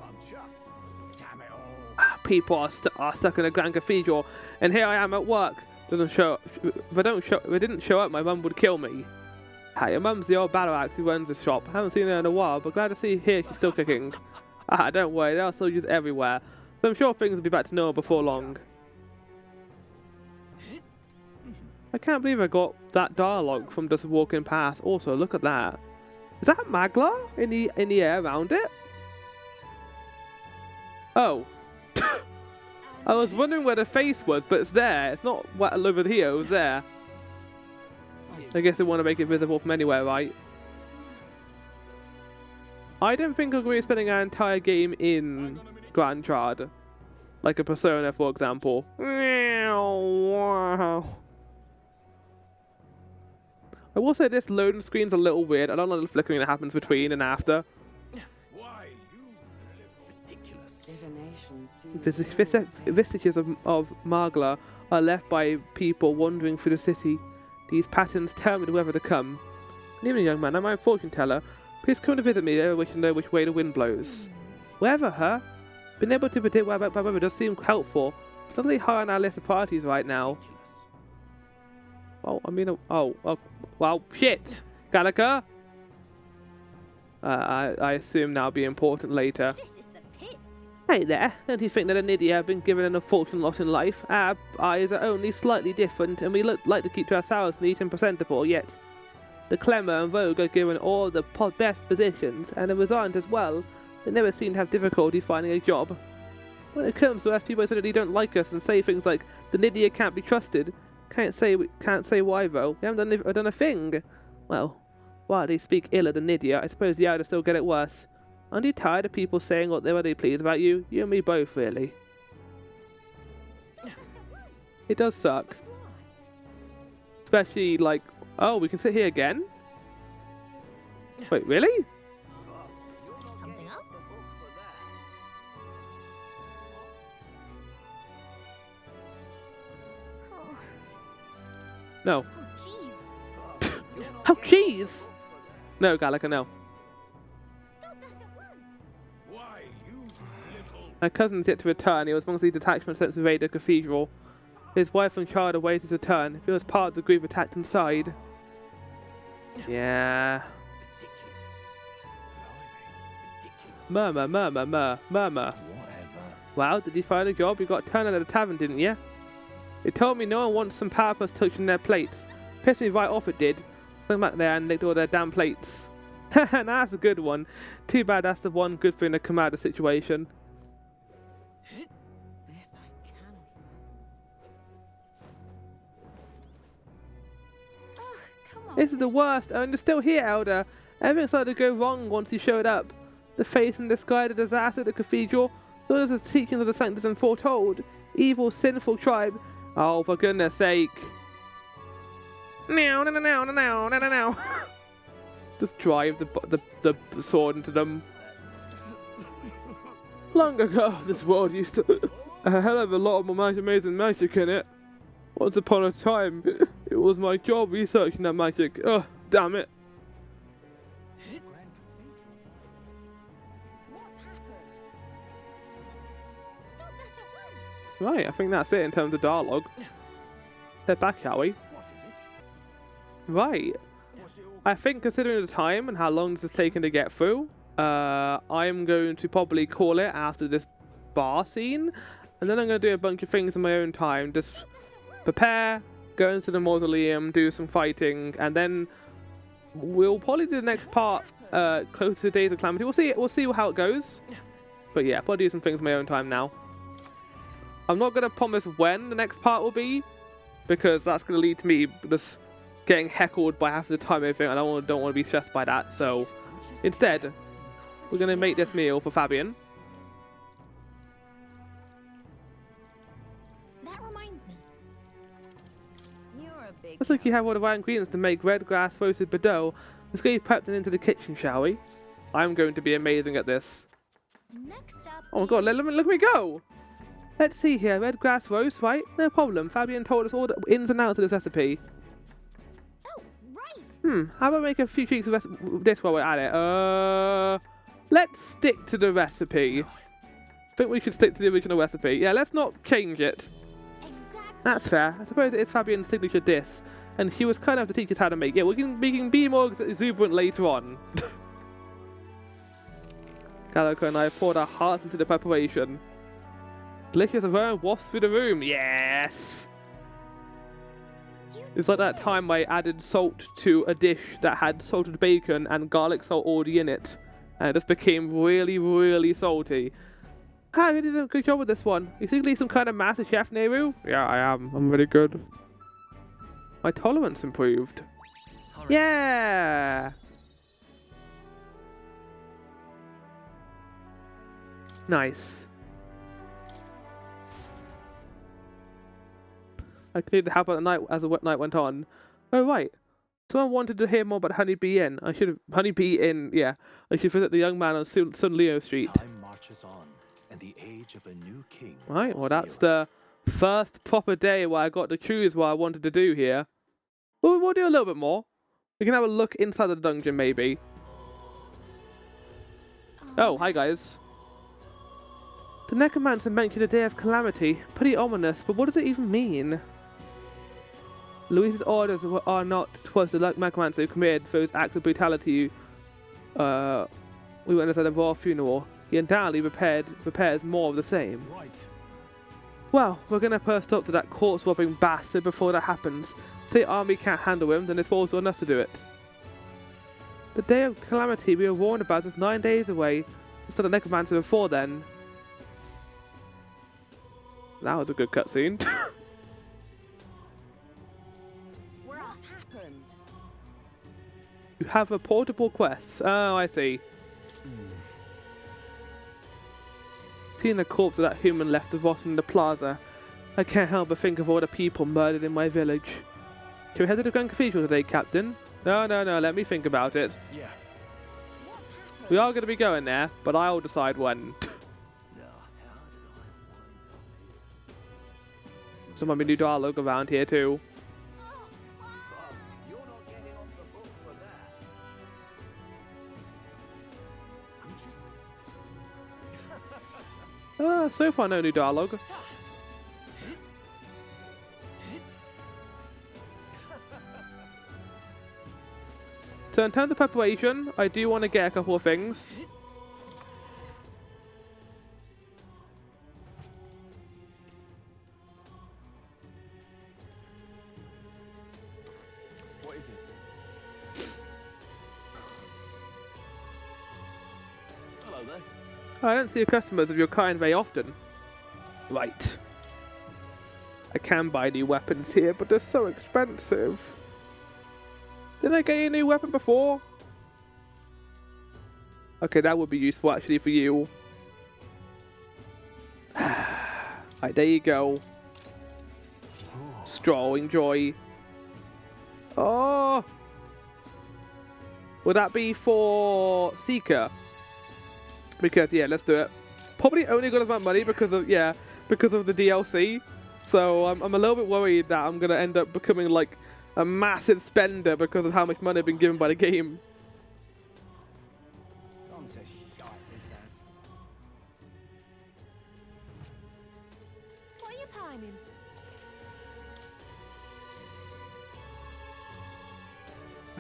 Speaker 2: I'm chuffed. Damn it all.
Speaker 1: People are stuck in a Grand Cathedral, and here I am at work. Doesn't show. If I didn't show up, my mum would kill me. Hi, your mum's the old battle axe who runs this shop. Haven't seen her in a while, but glad to see here she's still kicking. Don't worry, there are soldiers everywhere, so I'm sure things will be back to normal before long. I can't believe I got that dialogue from just walking past. Also, look at that. Is that Magla in the air around it? Oh. I was wondering where the face was, but it's there. It's not over here, it was there. I guess they want to make it visible from anywhere, right? I don't think I'll be spending our entire game in Grand Trad. like a Persona, for example. Wow. I will say this loading screen's a little weird. I don't like the flickering that happens between and after.
Speaker 2: Why, you ridiculous.
Speaker 1: Vestiges of Margla are left by people wandering through the city. These patterns tell me whether to come. Good evening, young man. I'm my fortune teller. Please come to visit me if you wish to know which way the wind blows. Wherever, huh? Being able to predict weather does seem helpful. It's not really high on our list of priorities right now. Oh, I mean, well, shit, Gallica. I assume that'll be important later.
Speaker 4: This is the pits.
Speaker 1: Hey there, don't you think that an idiot have been given an unfortunate lot in life? Our eyes are only slightly different, and we like to keep to ourselves neat and presentable, yet the Clemmer and Vogue are given all the best positions, and the resigned as well. They never seem to have difficulty finding a job. When it comes to us, people suddenly don't like us and say things like, the Nydia can't be trusted. Can't say why though. We haven't done a thing. Well, while they speak ill of the Nydia, I suppose the Outer still get it worse. Aren't you tired of people saying what they please about you? You and me both, really. It does suck. Especially like, oh, we can sit here again? Wait, really?
Speaker 4: Something up? Oh,
Speaker 1: No.
Speaker 4: jeez.
Speaker 1: Oh, jeez! No, Gallica, no.
Speaker 4: Stop that at once.
Speaker 2: Why, you little...
Speaker 1: My cousin's yet to return. He was amongst the detachment sent to raid the cathedral. His wife and child await his return. He was part of the group attacked inside. Yeah. Murmur.
Speaker 2: Whatever.
Speaker 1: Well, did you find a job? You got turned out of the tavern, didn't you? They told me no one wants some papas touching their plates. Pissed me right off, it did. Went back there and licked all their damn plates. Haha, that's a good one. Too bad that's the one good thing to come out of the situation.
Speaker 3: This I cannot.
Speaker 4: Ugh, come on.
Speaker 1: This is the worst, and you're still here, Elder. Everything started to go wrong once you showed up. The face in the sky, the disaster at the cathedral, so does the teachings of the sanctors and foretold. Evil, sinful tribe. Oh, for goodness sake. No. Just drive the sword into them. Long ago, this world used to a hell of a lot of amazing magic in it. Once upon a time, it was my job researching that magic. Oh, damn it.
Speaker 3: What's happened?
Speaker 4: Stop that at once.
Speaker 1: Right, I think that's it in terms of dialogue. Head back, shall we?
Speaker 2: What is it?
Speaker 1: Right.
Speaker 2: What's it all...
Speaker 1: I think considering the time and how long this has taken to get through, I'm going to probably call it after this bar scene. And then I'm going to do a bunch of things in my own time. Just prepare, go into the mausoleum, do some fighting, and then we'll probably do the next part close to Days of Calamity. We'll see how it goes. But yeah, probably do some things in my own time now. I'm not going to promise when the next part will be, because that's going to lead to me just getting heckled by half the time and everything. I don't want to be stressed by that. So instead, we're going to make this meal for Fabian.
Speaker 4: That reminds me.
Speaker 3: You're a big.
Speaker 1: Looks like you have all the right ingredients to make red grass roasted Bordeaux. Let's get you prepped and into the kitchen, shall we? I'm going to be amazing at this.
Speaker 4: Next up.
Speaker 1: Oh my god, let me go! Let's see here, red grass roast, right? No problem. Fabian told us all the ins and outs of this recipe.
Speaker 4: Oh, right.
Speaker 1: How about make a few tweaks of this while we're at it? Let's stick to the recipe. I think we should stick to the original recipe. Yeah, let's not change it.
Speaker 4: Exactly.
Speaker 1: That's fair. I suppose it is Fabian's signature dish, and he was kind enough to teach us how to make it. We can be more exuberant later on. Gallica and I poured our hearts into the preparation. Delicious aroma wafts through the room. Yes! It's like that time I added salt to a dish that had salted bacon and garlic salt already in it. And it just became really, really salty. Ah, you did a good job with this one. You secretly some kind of master chef, Nehru? Yeah, I am. I'm really good. My tolerance improved. Yeah! Nice. I continued to happen at night as the night went on. Oh right. Someone wanted to hear more about Honeybee Inn. I should visit the young man on Sun Leo Street.
Speaker 2: Time marches on, and the age of a new king.
Speaker 1: Right, well
Speaker 2: draws
Speaker 1: that's
Speaker 2: nearer.
Speaker 1: the first proper day where I got to choose what I wanted to do here. We'll do a little bit more. We can have a look inside the dungeon, maybe. Oh, hi guys. The necromancer mentioned a day of calamity. Pretty ominous, but what does it even mean? Louise's orders are not towards the necromancer who committed those acts of brutality. We witnessed at a royal funeral. He undoubtedly prepares more of the same.
Speaker 2: Right.
Speaker 1: Well, we're gonna put a stop to that corpse-robbing bastard before that happens. If the army can't handle him, then it falls on us to do it. The day of calamity we were warned about is 9 days away. Instead of necromancer before then. That was a good cutscene.
Speaker 3: What's happened?
Speaker 1: You have a portable quest. Oh, I see. Seeing the corpse of that human left to rot in the plaza, I can't help but think of all the people murdered in my village. Should we head to the Grand Cathedral today, Captain? No, let me think about it.
Speaker 2: Yeah.
Speaker 3: What's happened?
Speaker 1: We are going to be going there, but I'll decide when.
Speaker 2: Now, how did I wonder?
Speaker 1: Some of my new dialogue around here too.
Speaker 2: You're not getting off the book for that.
Speaker 1: So far no new dialogue. So in terms of preparation, I do want to get a couple of things.
Speaker 2: What is it? Hello there.
Speaker 1: I don't see customers of your kind very often. Right. I can buy new weapons here, but they're so expensive. Didn't I get you a new weapon before? Okay, that would be useful actually for you. Right, there you go. Straw, enjoy. Oh! Would that be for Seeker? Because, yeah, let's do it. Probably only got as much money because of, because of the DLC. So I'm a little bit worried that I'm going to end up becoming like a massive spender because of how much money I've been given by the game.
Speaker 2: On to shite, this ass.
Speaker 4: What are you pining?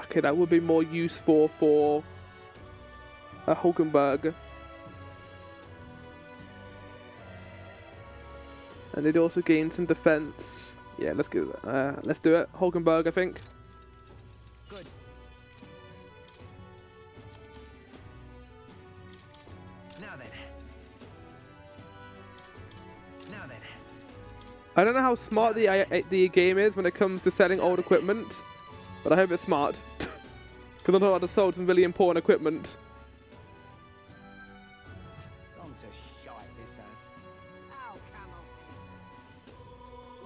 Speaker 1: Okay, that would be more useful for a Hulkenberg. And they'd also gain some defense. Yeah, let's do that. Let's do it. Hulkenberg, I think.
Speaker 2: Good. Now then.
Speaker 1: I don't know how smart the game is when it comes to selling old equipment, but I hope it's smart. Because I know I'd have sold some really important equipment.
Speaker 2: On to shite, this ass.
Speaker 3: Ow, Camel.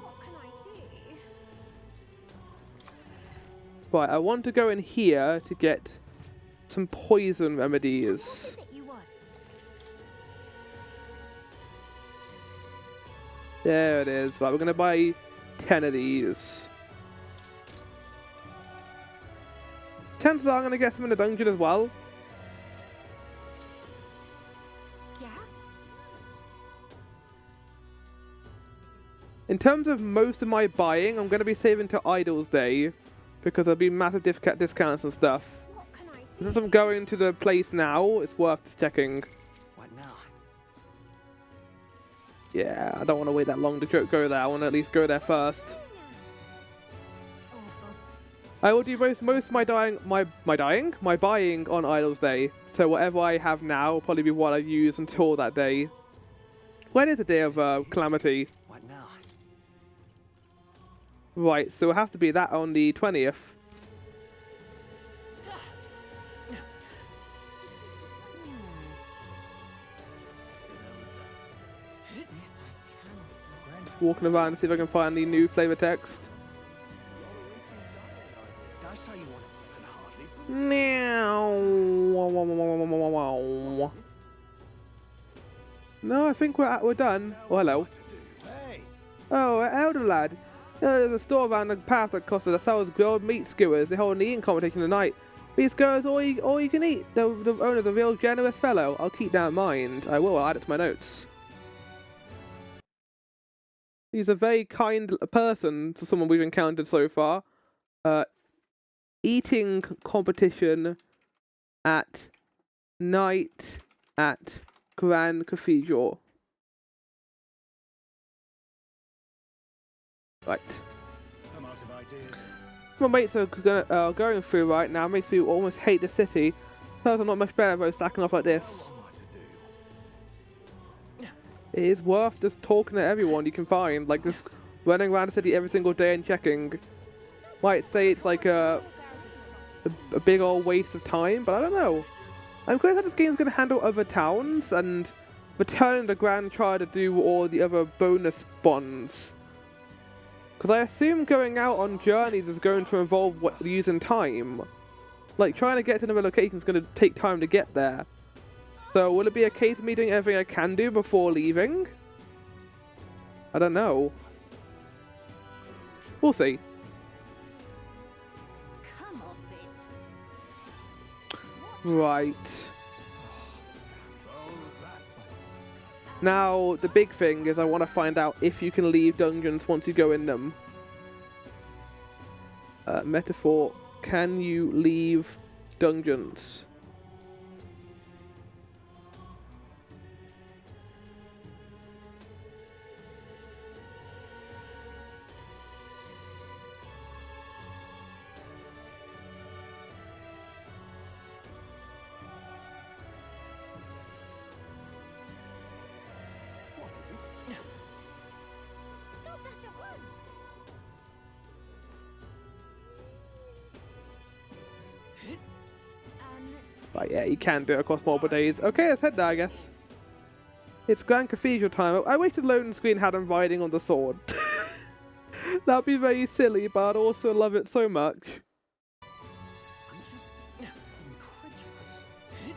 Speaker 4: What can I do?
Speaker 1: Right, I want to go in here to get some poison
Speaker 4: What
Speaker 1: remedies.
Speaker 4: is it you want?
Speaker 1: There it is. Right, we're going to buy 10 of these. Chances are I'm going to get some in the dungeon as well.
Speaker 4: Yeah?
Speaker 1: In terms of most of my buying, I'm going to be saving to Idol's Day because there'll be massive discounts and stuff.
Speaker 4: What can I do?
Speaker 1: Since I'm going to the place now, it's worth checking.
Speaker 2: What now?
Speaker 1: Yeah, I don't want to wait that long to go there. I want to at least go there first.
Speaker 4: Awful.
Speaker 1: I will do most of my buying on Idol's Day. So whatever I have now will probably be what I use until that day. When is the day of calamity?
Speaker 2: What now?
Speaker 1: Right, so it'll have to be that on the 20th.
Speaker 3: Yes, I can.
Speaker 1: walking around to see if I can find any new flavor text.
Speaker 2: That's how you want it. Can hardly.
Speaker 1: Meow. No, I think we're done. Oh, hello.
Speaker 2: What to do? Hey,
Speaker 1: Oh, elder lad. There's a store around the path that costs us sells grilled meat skewers. They hold an eating competition tonight. Meat skewers all you can eat. The owner's a real generous fellow. I'll keep that in mind. I will. I'll add it to my notes. He's a very kind person to someone we've encountered so far. Eating competition at night at Grand Cathedral. Right.
Speaker 2: I'm out of ideas.
Speaker 1: My mates are going through right now. Makes me almost hate the city. Tells I'm not much better by stacking off like this.
Speaker 2: What to do?
Speaker 1: It is worth just talking to everyone you can find, like just running around the city every single day and checking. Might say it's like a big old waste of time, but I don't know. I'm curious how this game's going to handle other towns and returning the Grand Triad to do all the other bonus bonds. Because I assume going out on journeys is going to involve using time. Like, trying to get to another location is going to take time to get there. So, will it be a case of me doing everything I can do before leaving? I don't know. We'll see.
Speaker 4: Come off it.
Speaker 1: Right. Now, the big thing is I want to find out if you can leave dungeons once you go in them. Metaphor, can you leave dungeons?
Speaker 2: What is it?
Speaker 4: Stop that at once.
Speaker 1: But yeah, you can do it across multiple days. Okay, let's head there, I guess. It's Grand Cathedral time. I waited loading screen had him riding on the sword. That'd be very silly, but I'd also love it so much.
Speaker 2: I'm just incredulous.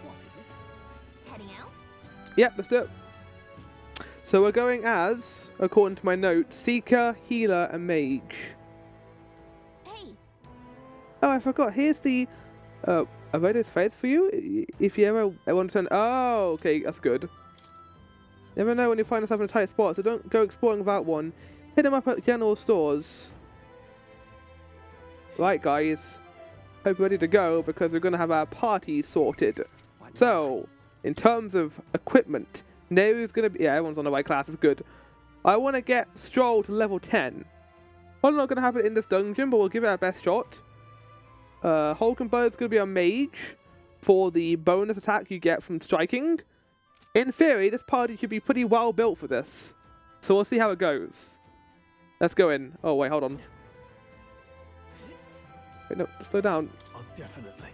Speaker 2: What is it?
Speaker 4: Heading out?
Speaker 1: Yep, let's do it. So we're going as, according to my notes, Seeker, Healer, and Mage.
Speaker 4: Hey,
Speaker 1: Oh, I forgot. Here's the... I read his face for you. If you ever want to turn... Oh, okay, that's good. Never know when you find yourself in a tight spot, so don't go exploring without one. Hit them up at general stores. Right, guys. Hope you're ready to go, because we're going to have our party sorted. So, in terms of equipment, Neru's going to be... Yeah, everyone's on the right class. It's good. I want to get Stroll to level 10. Probably not going to happen in this dungeon, but we'll give it our best shot. Hulkenberg's going to be a mage for the bonus attack you get from striking. In theory, this party should be pretty well built for this. So we'll see how it goes. Let's go in. Oh, wait, hold on. Wait, no, slow down.
Speaker 2: I'll definitely.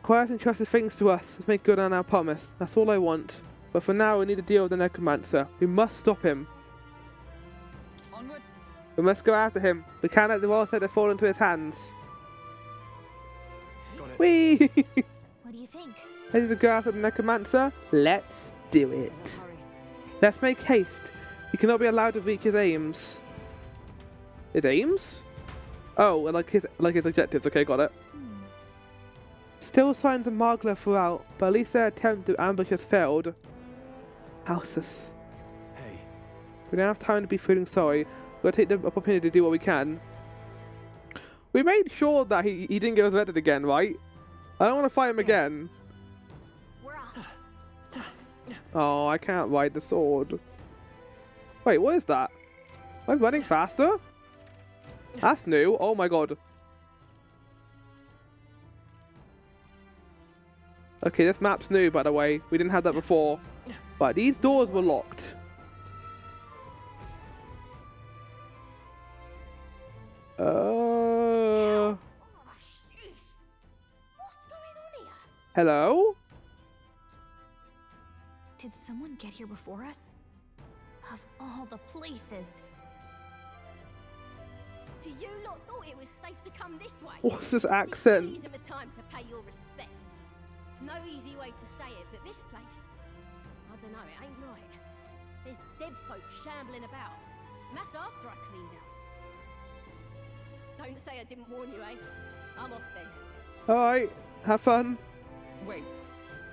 Speaker 1: Quiet and trusted things to us. Let's make good on our promise. That's all I want. But for now, we need to deal with the Necromancer. We must stop him.
Speaker 3: Onward.
Speaker 1: We must go after him. We can't let the world set it fall into his hands.
Speaker 2: Got it.
Speaker 1: Whee!
Speaker 4: what do you think?
Speaker 1: Ready to go after the Necromancer? Let's do it.
Speaker 3: Let's hurry.
Speaker 1: Let's make haste. He cannot be allowed to reach his aims. His aims? Oh, like his objectives. Okay, got it. Still signs of Margla throughout, but at least their attempt to ambush has failed. Houses.
Speaker 2: Hey,
Speaker 1: We don't have time to be feeling sorry. We'll take the opportunity to do what we can. We made sure that he didn't get resurrected again, right? I don't want to fight him again.
Speaker 4: We're off.
Speaker 1: Oh, I can't ride the sword. Wait, what is that? Am I running faster? That's new. Oh my god. Okay, this map's new, by the way. We didn't have that before. But these doors were locked.
Speaker 4: Oh, sheesh. What's going on here?
Speaker 1: Hello?
Speaker 4: Did someone get here before us? Of all the places. You lot thought it was safe to come this way.
Speaker 1: What's this
Speaker 4: This
Speaker 1: accent?
Speaker 4: really isn't the time to pay your respects. No easy way to say it, but this place, I don't know, it ain't right. There's dead folk shambling about, and that's after I cleaned house. Don't say I didn't warn you, eh? I'm off then.
Speaker 1: Alright, have fun.
Speaker 3: Wait.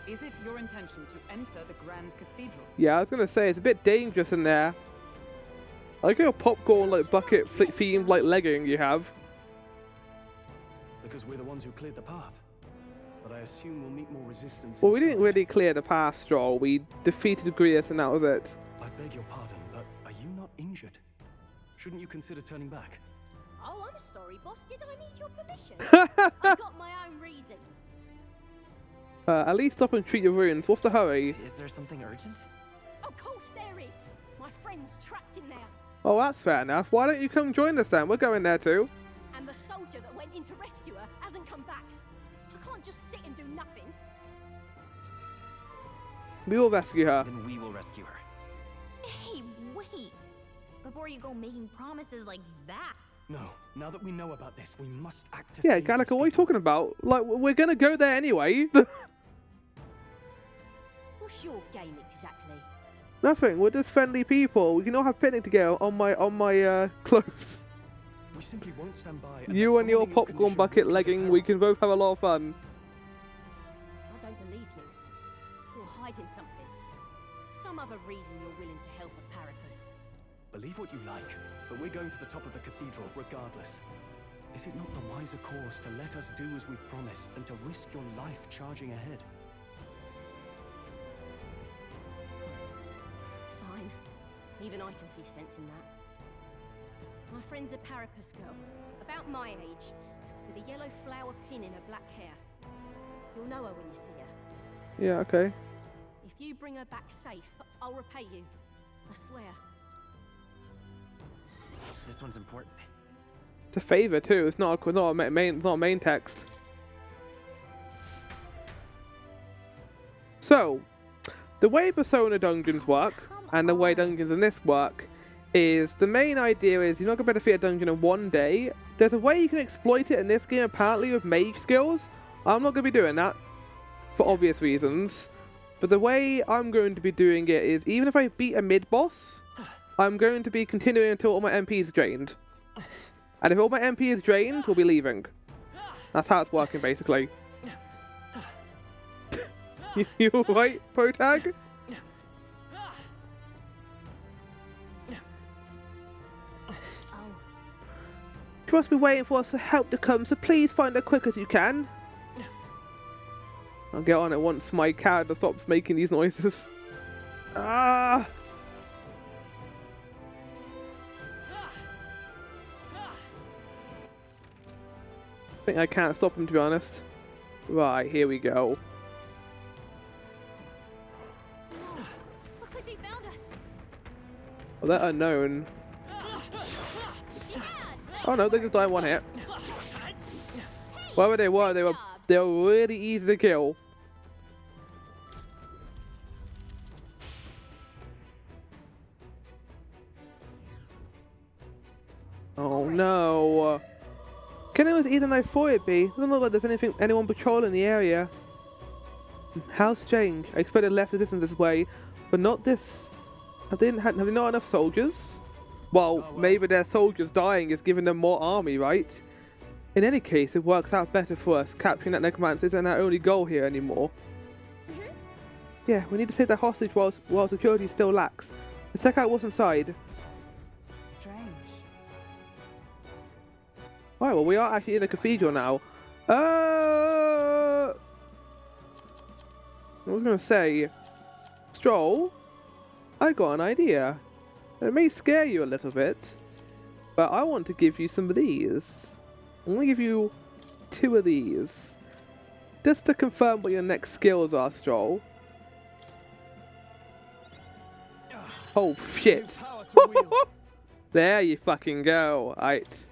Speaker 3: Is it your intention to enter the Grand Cathedral?
Speaker 1: Yeah, I was gonna say, it's a bit dangerous in there. I like your popcorn, like, bucket themed, like, legging you have.
Speaker 2: Because we're the ones who cleared the path. But I assume we'll meet more resistance.
Speaker 1: Well, we didn't
Speaker 2: inside.
Speaker 1: really clear the path, Stroll. We defeated Grius and that was it.
Speaker 2: I beg your pardon, but are you not injured? Shouldn't you consider turning back?
Speaker 4: Oh, I'm sorry, boss. Did I need your permission? I've got my own reasons.
Speaker 1: At least stop and treat your wounds. What's the hurry?
Speaker 5: Is there something urgent?
Speaker 4: Of course there is. My friend's trapped in there.
Speaker 1: Oh, that's fair enough. Why don't you come join us then? We're going there too.
Speaker 4: And the soldier that went in to rescue her hasn't come back. I can't just sit and do nothing.
Speaker 1: We will rescue her.
Speaker 5: Then we will rescue her.
Speaker 6: Hey, wait. Before you go making promises like that.
Speaker 2: No. Now that we know about this, we must act to
Speaker 1: Yeah,
Speaker 2: save these
Speaker 1: Gallica, what are you
Speaker 2: people.
Speaker 1: talking about? Like, we're gonna go there anyway.
Speaker 4: What's your game exactly?
Speaker 1: Nothing. We're just friendly people. We can all have picnic together on my clothes.
Speaker 2: We simply won't stand by.
Speaker 1: You
Speaker 2: let
Speaker 1: and your
Speaker 2: someone in
Speaker 1: popcorn
Speaker 2: condition
Speaker 1: bucket
Speaker 2: walk into
Speaker 1: legging.
Speaker 2: peril.
Speaker 1: We can both have a lot of fun.
Speaker 4: I don't believe you. You're hiding something. Some other reason you're willing to help a Parapus.
Speaker 2: Believe what you like, but we're going to the top of the cathedral regardless. Is it not the wiser course to let us do as we've promised than to risk your life charging ahead?
Speaker 4: Fine. Even I can see sense in that. My friend's a Parapus girl, about my age, with a yellow flower pin in her black hair. You'll know her when you see her.
Speaker 1: Yeah, okay.
Speaker 4: If you bring her back safe, I'll repay you. I swear.
Speaker 5: This one's important.
Speaker 1: It's a favor too. It's not a main text. So, the way Persona dungeons work, and the way dungeons in this work, is the main idea is you're not going to be able to defeat a dungeon in one day. There's a way you can exploit it in this game apparently with mage skills. I'm not going to be doing that for obvious reasons. But the way I'm going to be doing it is even if I beat a mid-boss, I'm going to be continuing until all my MP is drained. And if all my MP is drained, we'll be leaving. That's how it's working basically. You alright, Potag?
Speaker 4: Oh,
Speaker 1: You must be waiting for us to help to come, so please find her quick as you can. I'll get on it once my character stops making these noises. Ah! I think I can't stop him, to be honest. Right, here we go.
Speaker 4: looks like they found us.
Speaker 1: Well, they're unknown. Oh no, they just died in one hit. Wherever they were really easy to kill. Oh no. Killing was easier than I thought it'd be. Doesn't look like there's anyone patrolling the area. How strange. I expected less resistance this way, but not this. Have they not enough soldiers? Well, maybe their soldiers dying is giving them more army, right? In any case, it works out better for us. Capturing that necromancer isn't our only goal here anymore. Yeah, we need to take that hostage while security still lacks. Let's check out what's inside.
Speaker 3: Strange.
Speaker 1: Alright, well, we are actually in a cathedral now. I was going to say, Stroll, I got an idea. It may scare you a little bit, but I want to give you some of these. I'm going to give you 2 of these. Just to confirm what your next skills are, Stroll. Oh, shit.
Speaker 2: Power to wield.
Speaker 1: There you fucking go. Right.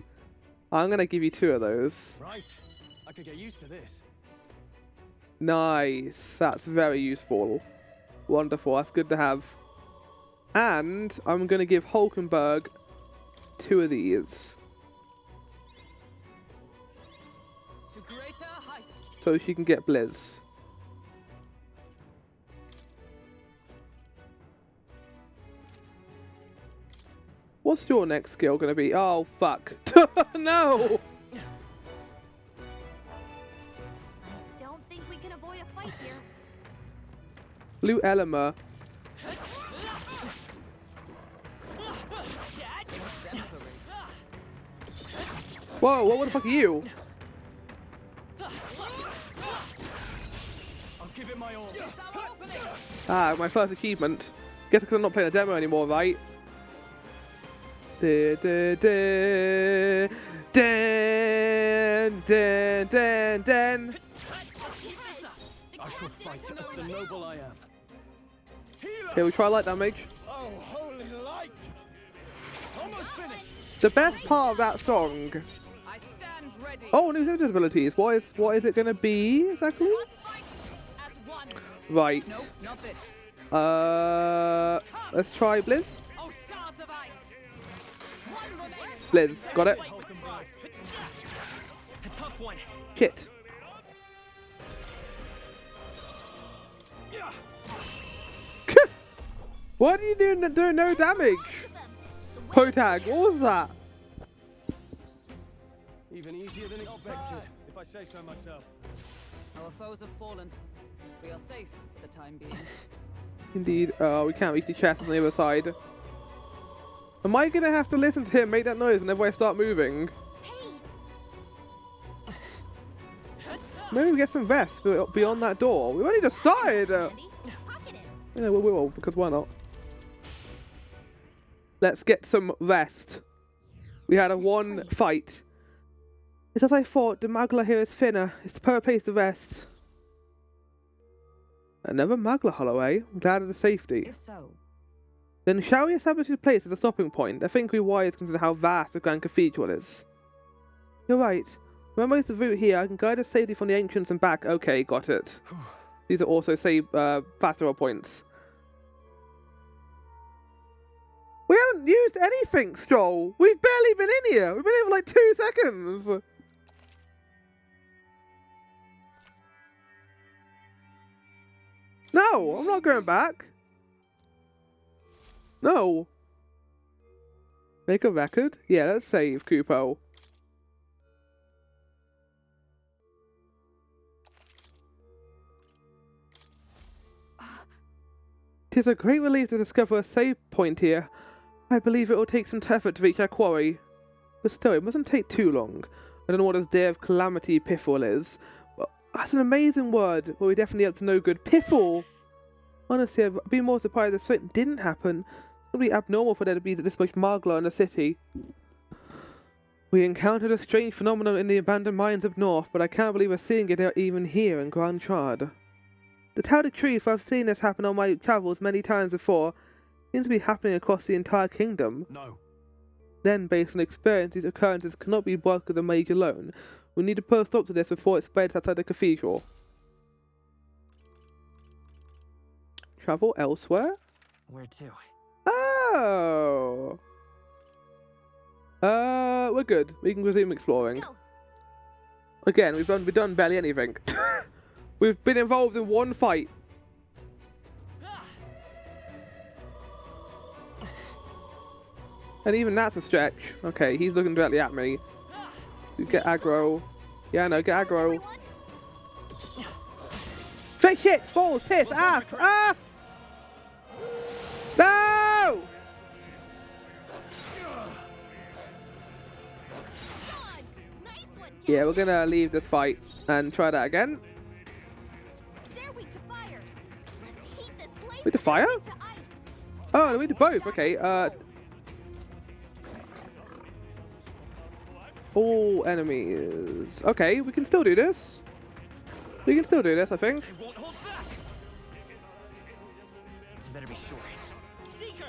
Speaker 1: I'm going to give you 2 of those.
Speaker 2: Right. I could get used to this.
Speaker 1: Nice. That's very useful. Wonderful. That's good to have. And I'm going to give Hulkenberg 2 of these.
Speaker 3: To greater heights.
Speaker 1: so she can get Blizz. What's your next skill gonna be? Oh fuck! No!
Speaker 6: I don't think we can avoid a fight here.
Speaker 1: Blue Elima. Whoa! What the fuck are you?
Speaker 2: I'll give it my all.
Speaker 1: Ah, my first achievement. Guess because I'm not playing a demo anymore, right? Den, den, den, den, den.
Speaker 2: I shall fight as the noble I am.
Speaker 1: Okay, we try light damage.
Speaker 2: Oh, holy light! Almost finished.
Speaker 1: The best part of that song.
Speaker 3: I stand ready.
Speaker 1: Oh, new sensitive abilities. What is it gonna be exactly?
Speaker 3: Fight as one.
Speaker 1: Right.
Speaker 3: Nope, not this.
Speaker 1: Let's try Blizz.
Speaker 3: Oh, shards of ice. One remaining.
Speaker 1: Blizz, got it.
Speaker 5: A tough one.
Speaker 1: Shit. What are you doing? Doing no damage. Potag, what was that?
Speaker 2: Even easier than expected, if I say so myself.
Speaker 3: Our foes have fallen. We are safe for the time being.
Speaker 1: Indeed. We can't reach the chest on the other side. Am I gonna have to listen to him make that noise whenever I start moving? Maybe we get some vests beyond that door. We've only just started.
Speaker 6: Andy, pocket it.
Speaker 1: Yeah, we will, because why not? Let's get some rest. We had a one fight. It's as I thought, the Magla here is thinner. It's the perfect place to rest. Another Magla hollow, eh? I'm glad of the safety.
Speaker 3: If so,
Speaker 1: Then shall we establish this place as a stopping point? I think we wise consider how vast the Grand Cathedral is. You're right. Remember the route here, I can guide us safely from the entrance and back. Okay, got it. These are also save faster points. We haven't used anything, Stroll. We've barely been in here. We've been here for like 2 seconds. No, I'm not going back. No. Make a record? Yeah, let's save, Kupo. Tis a great relief to discover a save point here. I believe it will take some effort to reach our quarry. But still, it mustn't take too long. I don't know what this day of calamity piffle is. But that's an amazing word, but we're definitely up to no good. Piffle! Honestly, I'd be more surprised if something didn't happen. It's probably abnormal for there to be this much Magla in the city. We encountered a strange phenomenon in the abandoned mines up north, but I can't believe we're seeing it even here in Grand Trad. To tell the truth, I've seen this happen on my travels many times before. It seems to be happening across the entire kingdom.
Speaker 2: No.
Speaker 1: Then, based on experience, these occurrences cannot be brought to the mage alone. We need to put a stop to this before it spreads outside the cathedral. Travel elsewhere?
Speaker 5: Where to?
Speaker 1: Oh! We're good. We can resume exploring.
Speaker 6: Go.
Speaker 1: Again, we've done barely anything. We've been involved in one fight. And even that's a stretch. Okay, he's looking directly at me. Get aggro. Yeah, no, get aggro. Straight shit! Balls! Piss! Ass! Ah! No!
Speaker 6: Nice one,
Speaker 1: Yeah, we're gonna leave this fight and try that again.
Speaker 6: Dare we to fire? Let's heat this place.
Speaker 1: We to fire?
Speaker 6: To ice.
Speaker 1: Oh, we did both. Okay. All enemies. Okay, we can still do this. We can still do this, I think.
Speaker 5: It won't hold back. Better be sure. Seeker.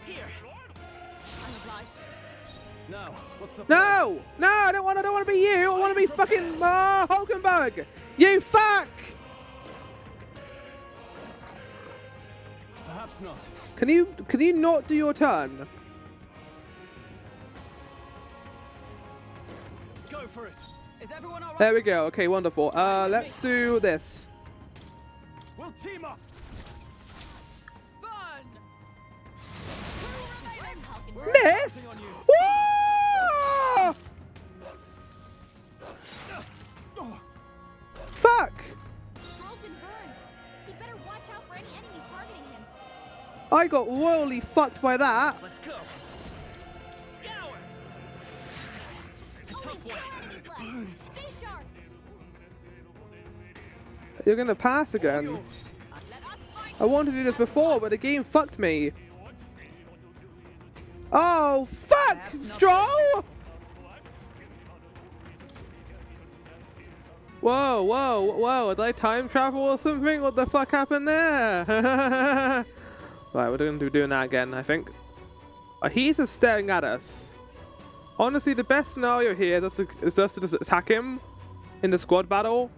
Speaker 5: Here.
Speaker 2: Now, what's the
Speaker 1: No! No, I don't want to be you. I want to be fucking Hulkenberg. You fuck!
Speaker 2: Perhaps not.
Speaker 1: Can you not do your turn?
Speaker 2: go for it.
Speaker 3: Is everyone alright?
Speaker 1: There we go. Okay, wonderful. Let's do this.
Speaker 2: We'll team up.
Speaker 3: Fun!
Speaker 1: Missed!
Speaker 2: On you.
Speaker 1: Whoa! Fuck!
Speaker 6: Stroll's been burned. He'd better watch out for any enemies targeting him.
Speaker 1: I got royally fucked by that.
Speaker 5: Let's go. Scour.
Speaker 6: Only 2 enemies left. Stay sharp.
Speaker 1: You're gonna pass again. I wanted to do this before, but the game fucked me. Oh, fuck! Stroll! Whoa, whoa, whoa. Did I time travel or something? What the fuck happened there? Right, we're going to be doing that again, I think. He's just staring at us. Honestly, the best scenario here is just to just attack him in the squad battle.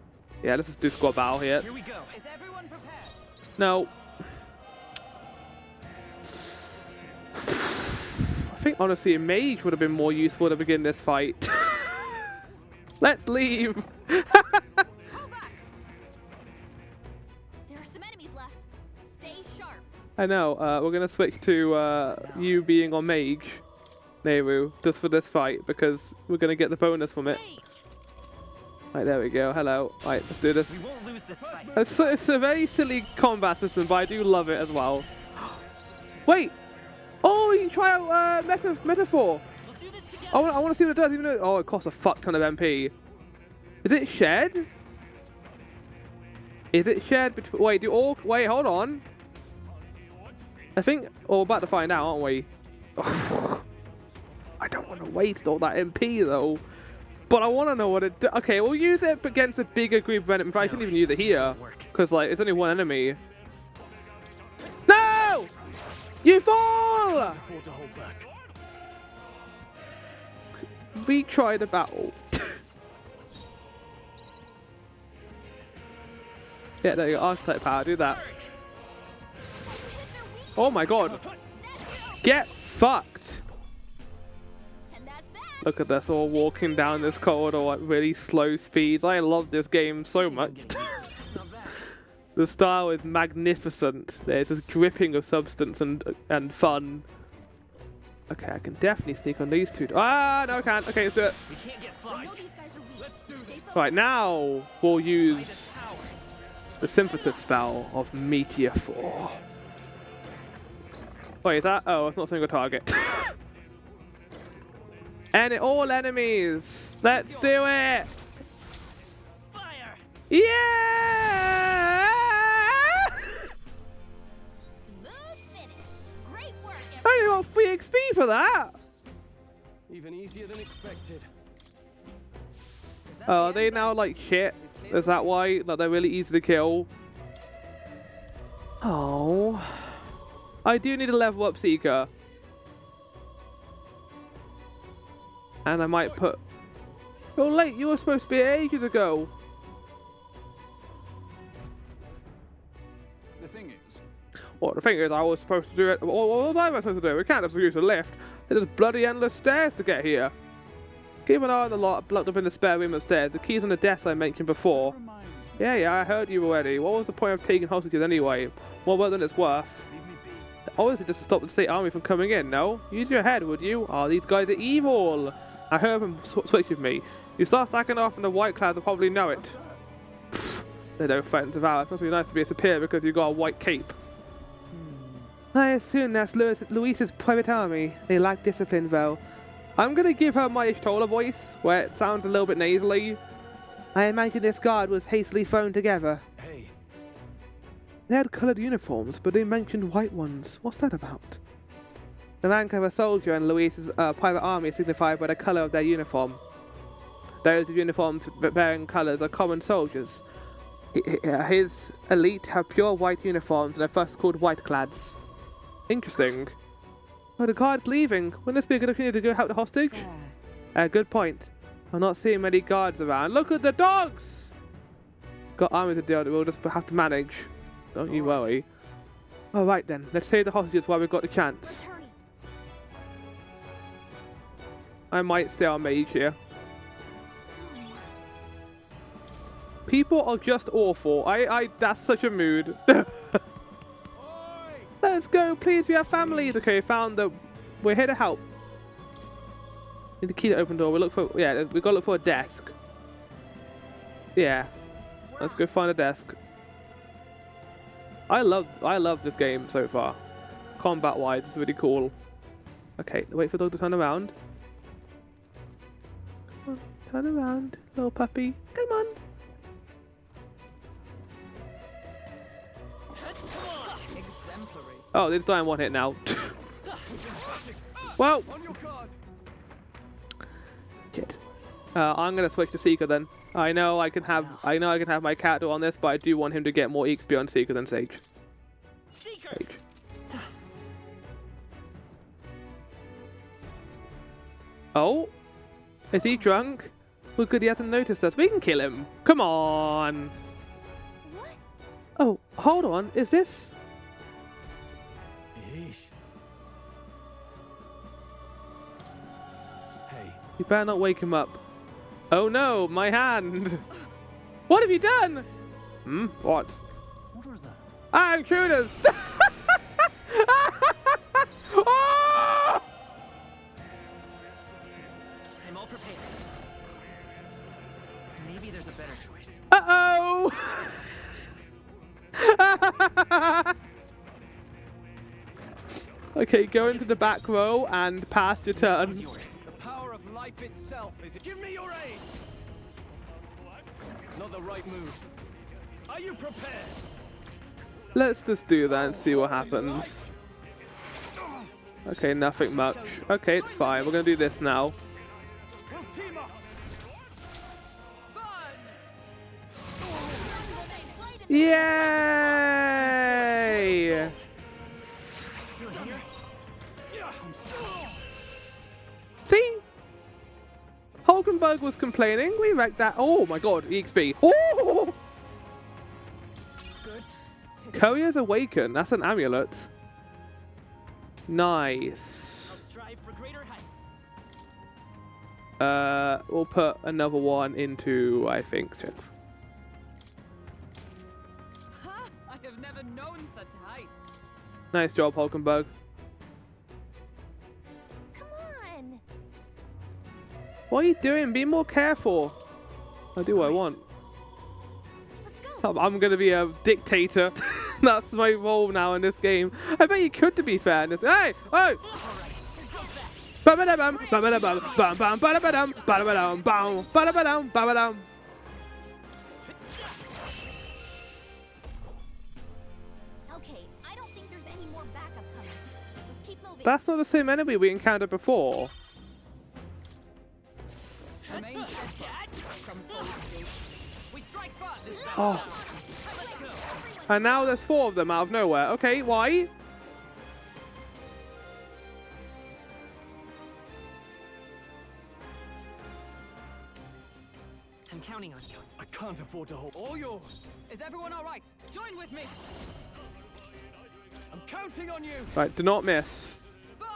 Speaker 1: Yeah, let's just do squad battle here.
Speaker 5: Here we go.
Speaker 3: Is everyone prepared?
Speaker 1: No. I think honestly a mage would have been more useful to begin this fight. Let's leave.
Speaker 6: Pull back. There are some enemies left. Stay sharp.
Speaker 1: I know, we're gonna switch to you being on mage, Nehru, just for this fight because we're gonna get the bonus from it. Right, there we go. Hello. Right, let's do this.
Speaker 5: We won't lose this fight.
Speaker 1: It's a very silly combat system, but I do love it as well. Wait! Oh, you can try out Metaphor!
Speaker 5: We'll do this together.
Speaker 1: I want to see what it does, even though... Oh, it costs a fuck ton of MP. Is it shared? Is it shared between... Wait, do all... Wait, hold on. I think... Oh, we're about to find out, aren't we? I don't want to waste all that MP, though. But I want to know what it does. Okay, we'll use it against a bigger group of enemies. In fact, I shouldn't even use it here. Because, like, it's only one enemy. No! You fall!
Speaker 2: Can't afford to hold back.
Speaker 1: Retry the battle. Yeah, there you go. Archetype power. Do that. Oh my god. Get fucked.
Speaker 6: And that's that.
Speaker 1: Look at us all walking down this corridor at really slow speeds. I love this game so much. The style is magnificent. There's this dripping of substance and fun. Okay, I can definitely sneak on these two. Ah, no, I can't. Okay, let's do it.
Speaker 5: We can't get
Speaker 6: I know
Speaker 5: flagged.
Speaker 6: these guys are weak.
Speaker 2: Let's do
Speaker 6: Stay
Speaker 2: this.
Speaker 6: focused.
Speaker 1: Right, now we'll use
Speaker 5: Tower.
Speaker 1: the synthesis spell of Meteor 4. Wait, is that? Oh, it's not a single target. And all enemies. Let's do it.
Speaker 5: Fire.
Speaker 1: Yeah!
Speaker 6: Smooth finish. Great work,
Speaker 1: I only got 3 XP for that.
Speaker 2: Even easier than expected.
Speaker 3: Is that
Speaker 1: Oh,
Speaker 3: the
Speaker 1: are they
Speaker 3: end?
Speaker 1: now like shit?
Speaker 3: We've cleared
Speaker 1: Is that why? Like they're really easy to kill? Oh. I do need to level up Seeker. And I might put... You're late, you were supposed to be ages ago.
Speaker 2: The thing is,
Speaker 1: Well, the thing is, I was supposed to do it. What was I supposed to do? We can't just use a lift. There's just bloody endless stairs to get here. Keep an eye on the lot blocked up in the spare room upstairs. The key's on the desk I mentioned before.
Speaker 2: reminds me.
Speaker 1: Yeah, I heard you already. What was the point of taking hostages anyway? More than it's worth.
Speaker 2: Leave me be.
Speaker 1: Obviously just to stop the state army from coming in, no? Use your head, would you? Oh, these guys are evil. I heard them switch with me. You start stacking off and the white clouds will probably know it. Pfft, they don't threaten to devour. It must be nice to be a superior because you got a white cape. I assume that's Luis's private army. They lack discipline, though. I'm going to give her my Ishtola voice, where it sounds a little bit nasally. I imagine this guard was hastily thrown together.
Speaker 2: Hey,
Speaker 1: They had coloured uniforms, but they mentioned white ones. What's that about? The rank of a soldier and Luis's private army is signified by the colour of their uniform. Those with uniforms bearing colours are common soldiers. His elite have pure white uniforms and are thus called whiteclads. Interesting. Oh, the guard's leaving. Wouldn't this be a good opportunity to go help the hostage? Good point. I'm not seeing many guards around. Look at the dogs! Got armies to deal with, we'll just have to manage. Don't you worry. Alright then, let's save the hostages while we've got the chance.
Speaker 6: Let's hurry.
Speaker 1: I might stay on mage here. People are just awful. That's such a mood. Let's go, please. We have families. Okay, found the. We're here to help. Need to key the open door. We look for. Yeah, we gotta look for a desk. Yeah. Let's go find a desk. I love this game so far. Combat-wise, it's really cool. Okay, wait for the dog to turn around. Come on, turn around, little puppy. Come on.
Speaker 3: Exemplary.
Speaker 1: Oh, it's dying one hit now. Well, shit. I'm gonna switch to Seeker then. I know I can have my character on this, but I do want him to get more XP on Seeker than Sage. Sage. Oh, is he drunk? Well, good, he hasn't noticed us. We can kill him. Come on.
Speaker 6: What?
Speaker 1: Oh, hold on. Is this?
Speaker 2: Yeesh. Hey,
Speaker 1: You better not wake him up. Oh no, my hand. What have you done? What?
Speaker 2: what was that?
Speaker 1: Ah, intruders. Oh!
Speaker 5: I'm all prepared. Maybe there's a better choice.
Speaker 1: Uh-oh. Okay, go into the back row and pass your turn.
Speaker 2: The power of life itself is. Give me your aid. Not the right move. Are you prepared?
Speaker 1: Let's just do that and see what happens. Okay, nothing much. Okay, it's fine. We're gonna do this now.
Speaker 2: We'll team up.
Speaker 1: Yay! See? Hulkenberg was complaining. We wrecked that. Oh my god, EXP. Oh! Courier's Awaken. That's an amulet. Nice.
Speaker 5: I'll strive for greater heights.
Speaker 1: We'll put another one into, I think, strength.
Speaker 3: Ha! I have never known such heights.
Speaker 1: Nice job, Hulkenberg.
Speaker 6: Come on.
Speaker 1: What are you doing? Be more careful. I do what I want.
Speaker 6: Let's go.
Speaker 1: I'm gonna be a dictator. That's my role now in this game. I bet you could, to be fair. In this. Hey! Hey! Ba-ba-da-bum, ba-ba-da-bum, bum, bum, ba-da-ba-dum, ba-da-ba-dum, bum, ba-da-ba-dum, ba-ba-dum.
Speaker 6: Okay, I don't think there's any more backup coming. Let's keep moving.
Speaker 1: That's not the same enemy we encountered before.
Speaker 3: Remain steadfast. Some foes do. We strike first. This
Speaker 1: Oh. And now there's 4 of them out of nowhere. Okay, why?
Speaker 5: I'm counting on you.
Speaker 2: I can't afford to hold. All yours.
Speaker 3: Is everyone all right? Join with me.
Speaker 2: I'm counting on you.
Speaker 1: Right, do not miss.
Speaker 3: Burn!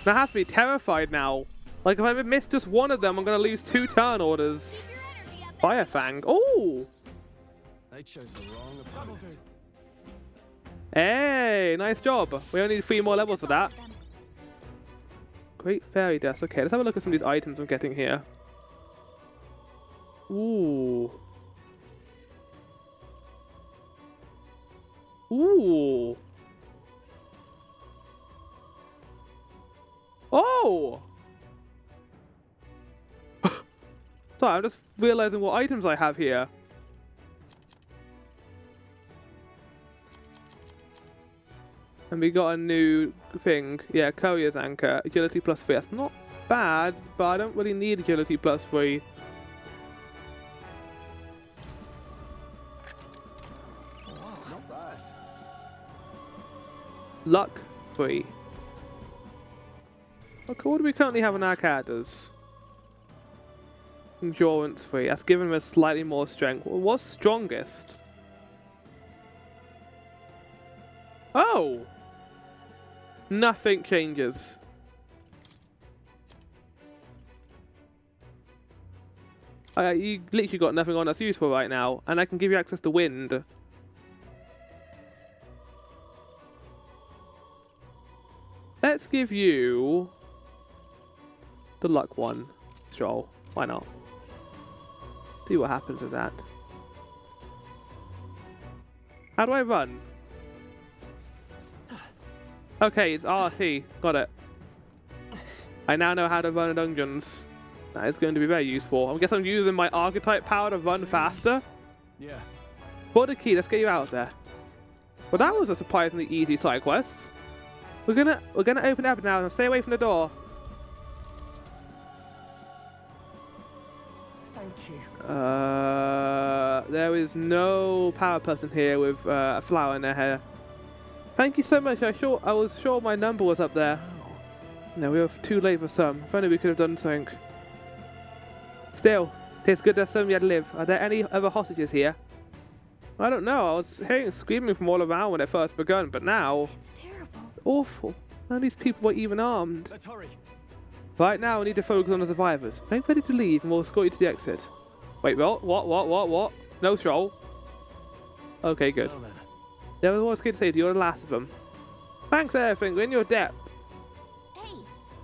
Speaker 1: I have to be terrified now. Like, if I miss just one of them, I'm going to lose 2 turn orders.
Speaker 6: Keep your energy up.
Speaker 1: Firefang. Oh!
Speaker 2: They chose the wrong opponent.
Speaker 1: Hey, nice job. We only need 3 more levels for that. Great fairy dust. Okay, let's have a look at some of these items I'm getting here. Ooh. Ooh. Oh! Sorry, I'm just realizing what items I have here. And we got a new thing. Yeah, Courier's Anchor. Agility +3. That's not bad, but I don't really need agility +3.
Speaker 2: Not bad.
Speaker 1: Luck 3. Okay, what do we currently have on our characters? Endurance 3. That's given them slightly more strength. What's strongest? Oh! Nothing changes. You literally got nothing on that's useful right now, and I can give you access to wind. Let's give you the luck one. Stroll. Why not? See what happens with that. How do I run? Okay, it's RT. Got it. I now know how to run dungeons. That is going to be very useful. I guess I'm using my archetype power to run faster.
Speaker 2: Yeah.
Speaker 1: For the key, let's get you out there. Well, that was a surprisingly easy side quest. We're gonna open it up now and stay away from the door.
Speaker 2: Thank you.
Speaker 1: There is no power person here with a flower in their hair. Thank you so much. I was sure my number was up there. No, we were too late for some. If only we could have done something. Still, it's good that some yet live. Are there any other hostages here? I don't know. I was hearing screaming from all around when it first begun, but now
Speaker 6: It's terrible.
Speaker 1: awful. None of these people were even armed.
Speaker 2: Let's hurry.
Speaker 1: Right now, we need to focus on the survivors. Make ready to leave, and we'll escort you to the exit. Wait, what? No stroll. Okay, good.
Speaker 2: Well then.
Speaker 1: There was what I was to say to you. You're the last of them. Thanks, everything. We're in your debt.
Speaker 6: Hey,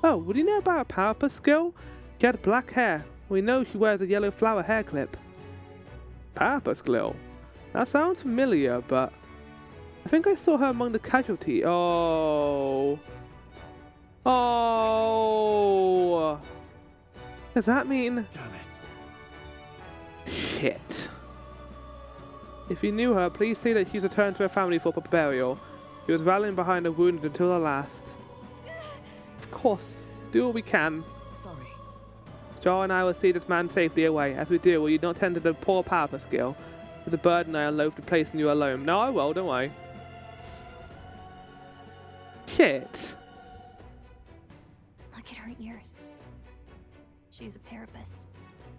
Speaker 1: Oh, would you know about a power skill? She had black hair. We know she wears a yellow flower hair clip. Power skill? That sounds familiar, but I think I saw her among the casualty. Oh. Does that mean...
Speaker 2: Damn it.
Speaker 1: Shit. If you knew her, please say that she's returned to her family for proper burial. She was rallying behind her wounded until the last. Of course. Do what we can.
Speaker 3: Sorry.
Speaker 1: Jar and I will see this man safely away. As we do, will you not tend to the poor power skill? There's a burden I am loath to place on you alone. No, I will, don't I? Shit.
Speaker 6: look at her ears. She's a parapus.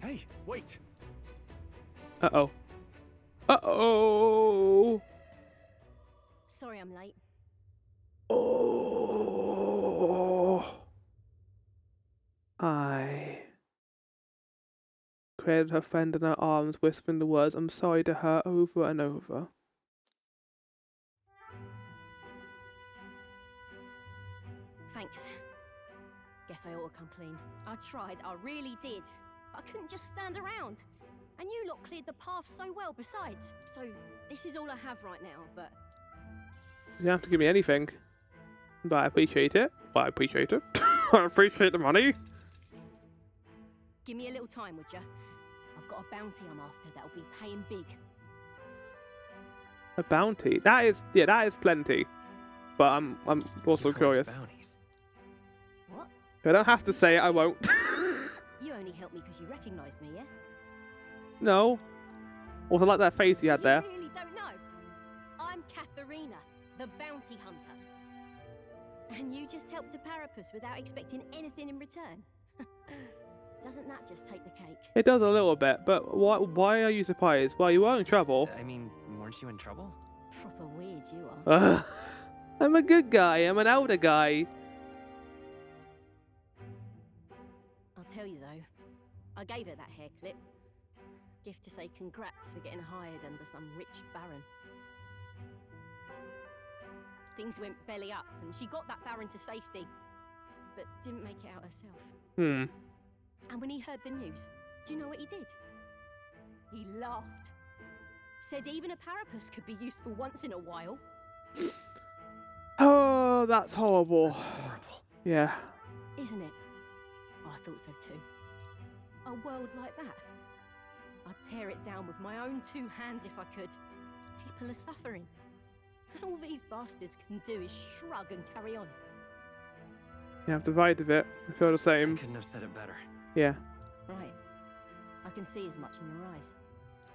Speaker 2: Hey, wait.
Speaker 1: Uh-oh. Uh-oh.
Speaker 4: Sorry I'm late.
Speaker 1: Oh. I cradled her friend in her arms, whispering the words, I'm sorry to her over and over.
Speaker 4: Thanks. Guess I ought to come clean. I tried, I really did. I couldn't just stand around. And you lot cleared the path so well besides. So this is all I have right now, but...
Speaker 1: You don't have to give me anything. But I appreciate it. Well, I appreciate it. I appreciate the money.
Speaker 4: Give me a little time, would ya? I've got a bounty I'm after that'll be paying big.
Speaker 1: A bounty? That is plenty. But I'm also
Speaker 5: You collect
Speaker 1: curious.
Speaker 5: bounties.
Speaker 4: What?
Speaker 1: I don't have to say it, I won't.
Speaker 4: You only helped me because you recognised me, yeah?
Speaker 1: No. Also, like that face you had there.
Speaker 4: You really don't know. I'm Katharina, the bounty hunter. And you just helped a parapus without expecting anything in return. Doesn't that just take the cake?
Speaker 1: It does a little bit, but why are you surprised? Well, you were in trouble.
Speaker 5: I mean, weren't you in trouble?
Speaker 4: Proper weird you are.
Speaker 1: Ugh. I'm a good guy. I'm an elder guy.
Speaker 4: I'll tell you though, I gave her that hair clip. Gift to say congrats for getting hired under some rich baron. Things went belly up and she got that baron to safety, but didn't make it out herself.
Speaker 1: Hmm.
Speaker 4: And when he heard the news, do you know what he did? He laughed. Said even a parapus could be useful once in a while.
Speaker 1: Oh, that's horrible.
Speaker 5: Horrible.
Speaker 1: Yeah.
Speaker 4: Isn't it? Oh, I thought so too. A world like that. I'd tear it down with my own two hands if I could. People are suffering. And all these bastards can do is shrug and carry on.
Speaker 1: You have to vibe with it. I feel the
Speaker 5: I
Speaker 1: same.
Speaker 5: couldn't have said it better.
Speaker 1: Yeah.
Speaker 4: Right. I can see as much in your eyes.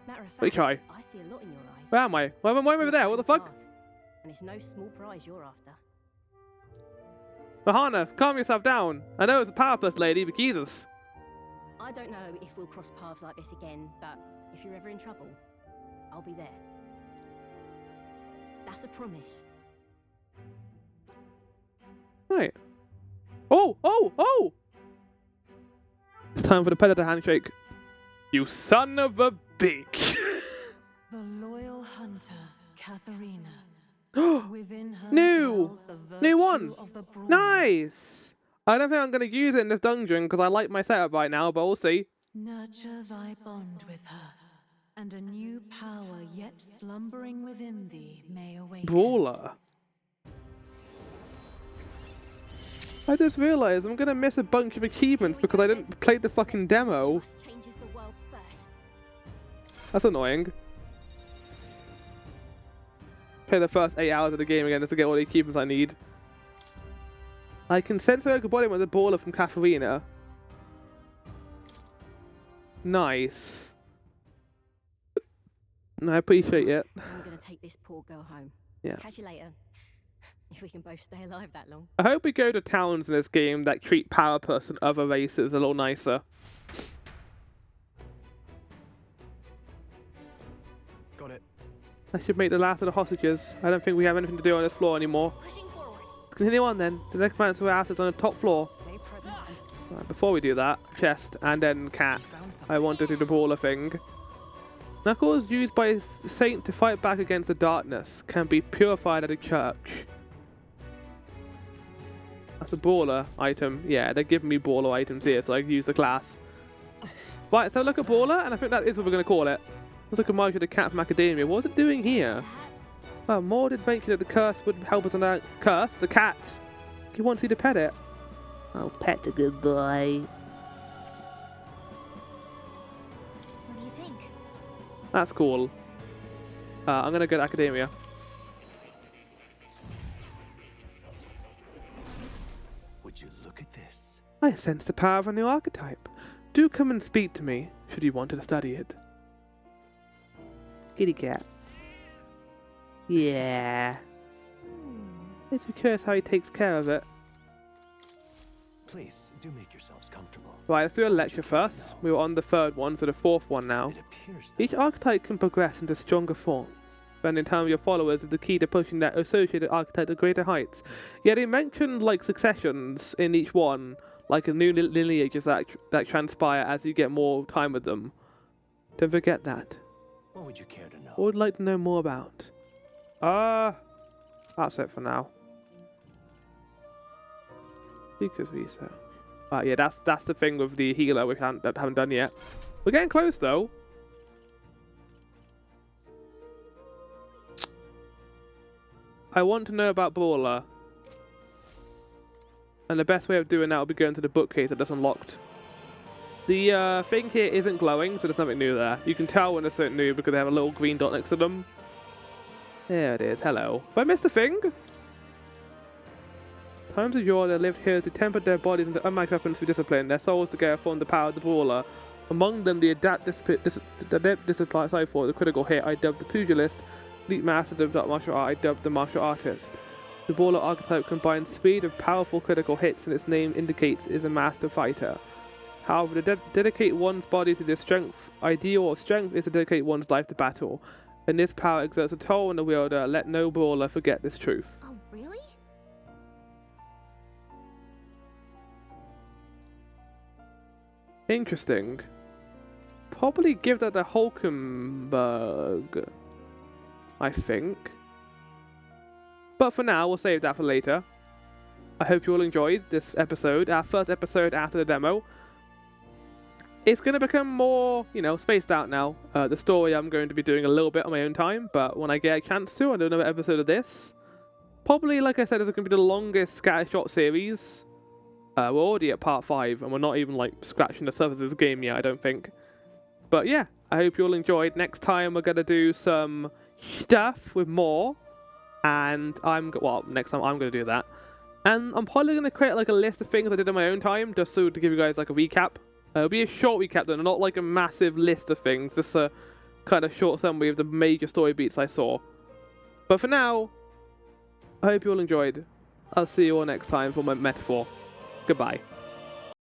Speaker 4: Matter of fact,
Speaker 1: Wait, try.
Speaker 4: I see a lot in your eyes.
Speaker 1: Where am I? Why am I over there? What the fuck?
Speaker 4: And it's no small prize you're after.
Speaker 1: Mahana, calm yourself down. I know it's a powerless lady, but Jesus.
Speaker 4: I don't know if we'll cross paths like this again, but if you're ever in trouble, I'll be there. That's a promise.
Speaker 1: Right. Oh! It's time for the predator handshake. You son of a bitch.
Speaker 7: The loyal hunter, Katharina. Within her
Speaker 1: New!
Speaker 7: dwells the
Speaker 1: New
Speaker 7: virtue
Speaker 1: one!
Speaker 7: of the brawler.
Speaker 1: Nice! I don't think I'm going to use it in this dungeon because I like my setup right now, but we'll see.
Speaker 7: Nurture thy bond with her, and a new power yet slumbering within thee may awaken.
Speaker 1: Brawler. I just realised I'm going to miss a bunch of achievements because I didn't play the fucking demo.
Speaker 4: Trust changes the world first.
Speaker 1: That's annoying. Play the first 8 hours of the game again just to get all the achievements I need. I can sense her embodiment with the brawler from Katharina. Nice. No, I appreciate it.
Speaker 4: I'm gonna take this poor girl home.
Speaker 1: Yeah.
Speaker 4: Catch you later. If we can both stay alive that long.
Speaker 1: I hope we go to towns in this game that treat power person other races a little nicer.
Speaker 2: Got it.
Speaker 1: I should make the last of the hostages. I don't think we have anything to do on this floor anymore.
Speaker 4: Pushing forward.
Speaker 1: Continue on then. The next man's house is on the top floor.
Speaker 3: Stay present and
Speaker 1: Right, before we do that, chest and then cat.
Speaker 3: found something.
Speaker 1: I want to do the brawler thing. Knuckles used by Saint to fight back against the darkness can be purified at a church. That's a brawler item. Yeah, they're giving me brawler items here, so I can use the class. Right, so look at brawler, and I think that is what we're going to call it. Looks like a mark of the cat from Academia. What was it doing here? Well, Maud did mention that the curse would help us on that curse. The cat. He wants you to pet it. Oh, pet the good boy.
Speaker 6: What do you think?
Speaker 1: That's cool. I'm going to go to Academia.
Speaker 2: Would you look at this?
Speaker 1: I sense the power of a new archetype. Do come and speak to me, should you want to study it. Kitty cat. Yeah. Makes me curious how he takes care of it.
Speaker 2: Please, do make yourselves comfortable.
Speaker 1: Right, let's do a lecture first. We were on the third one, so the fourth one now.
Speaker 2: It appears that
Speaker 1: Each archetype can progress into stronger forms. Spending time with your followers is the key to pushing that associated archetype to greater heights. Yeah, they mentioned like successions in each one, like a new lineages that transpire as you get more time with them. Don't forget that.
Speaker 2: what would you care to know?
Speaker 1: What would you like to know more about? That's it for now. Seeker's research. Yeah, that's the thing with the healer we haven't done yet. We're getting close though. I want to know about Brawler. And the best way of doing that will be going to the bookcase that's unlocked. The thing here isn't glowing, so there's nothing new there. You can tell when it's something new because they have a little green dot next to them. There it is. Hello. Have I missed a thing? Times of yore, they lived here to temper their bodies into unmatched weapons through discipline. Their souls together formed the power of the Brawler. Among them, the adept discipline for the critical hit, I dubbed the pugilist. Elite master, the martial art, I dubbed the martial artist. The Brawler archetype combines speed with powerful critical hits, and its name indicates it is a master fighter. However, to dedicate one's body to the strength, ideal of strength is to dedicate one's life to battle. And this power exerts a toll on the wielder. Let no Brawler forget this truth.
Speaker 6: Oh, really?
Speaker 1: Interesting. Probably give that to Hulkenberg, I think. But for now, we'll save that for later. I hope you all enjoyed this episode, our first episode after the demo. It's going to become more, spaced out now. The story I'm going to be doing a little bit on my own time, but when I get a chance to, I'll do another episode of this. Probably, like I said, it's going to be the longest Scattershot series. We're already at part 5, and we're not even, scratching the surface of this game yet, I don't think. But yeah, I hope you all enjoyed. Next time, we're going to do some stuff with more. And next time I'm going to do that. And I'm probably going to create, a list of things I did on my own time, just so to give you guys, a recap. It'll be a short recap though, not a massive list of things, just a kind of short summary of the major story beats I saw. But for now, I hope you all enjoyed. I'll see you all next time for my metaphor. Goodbye.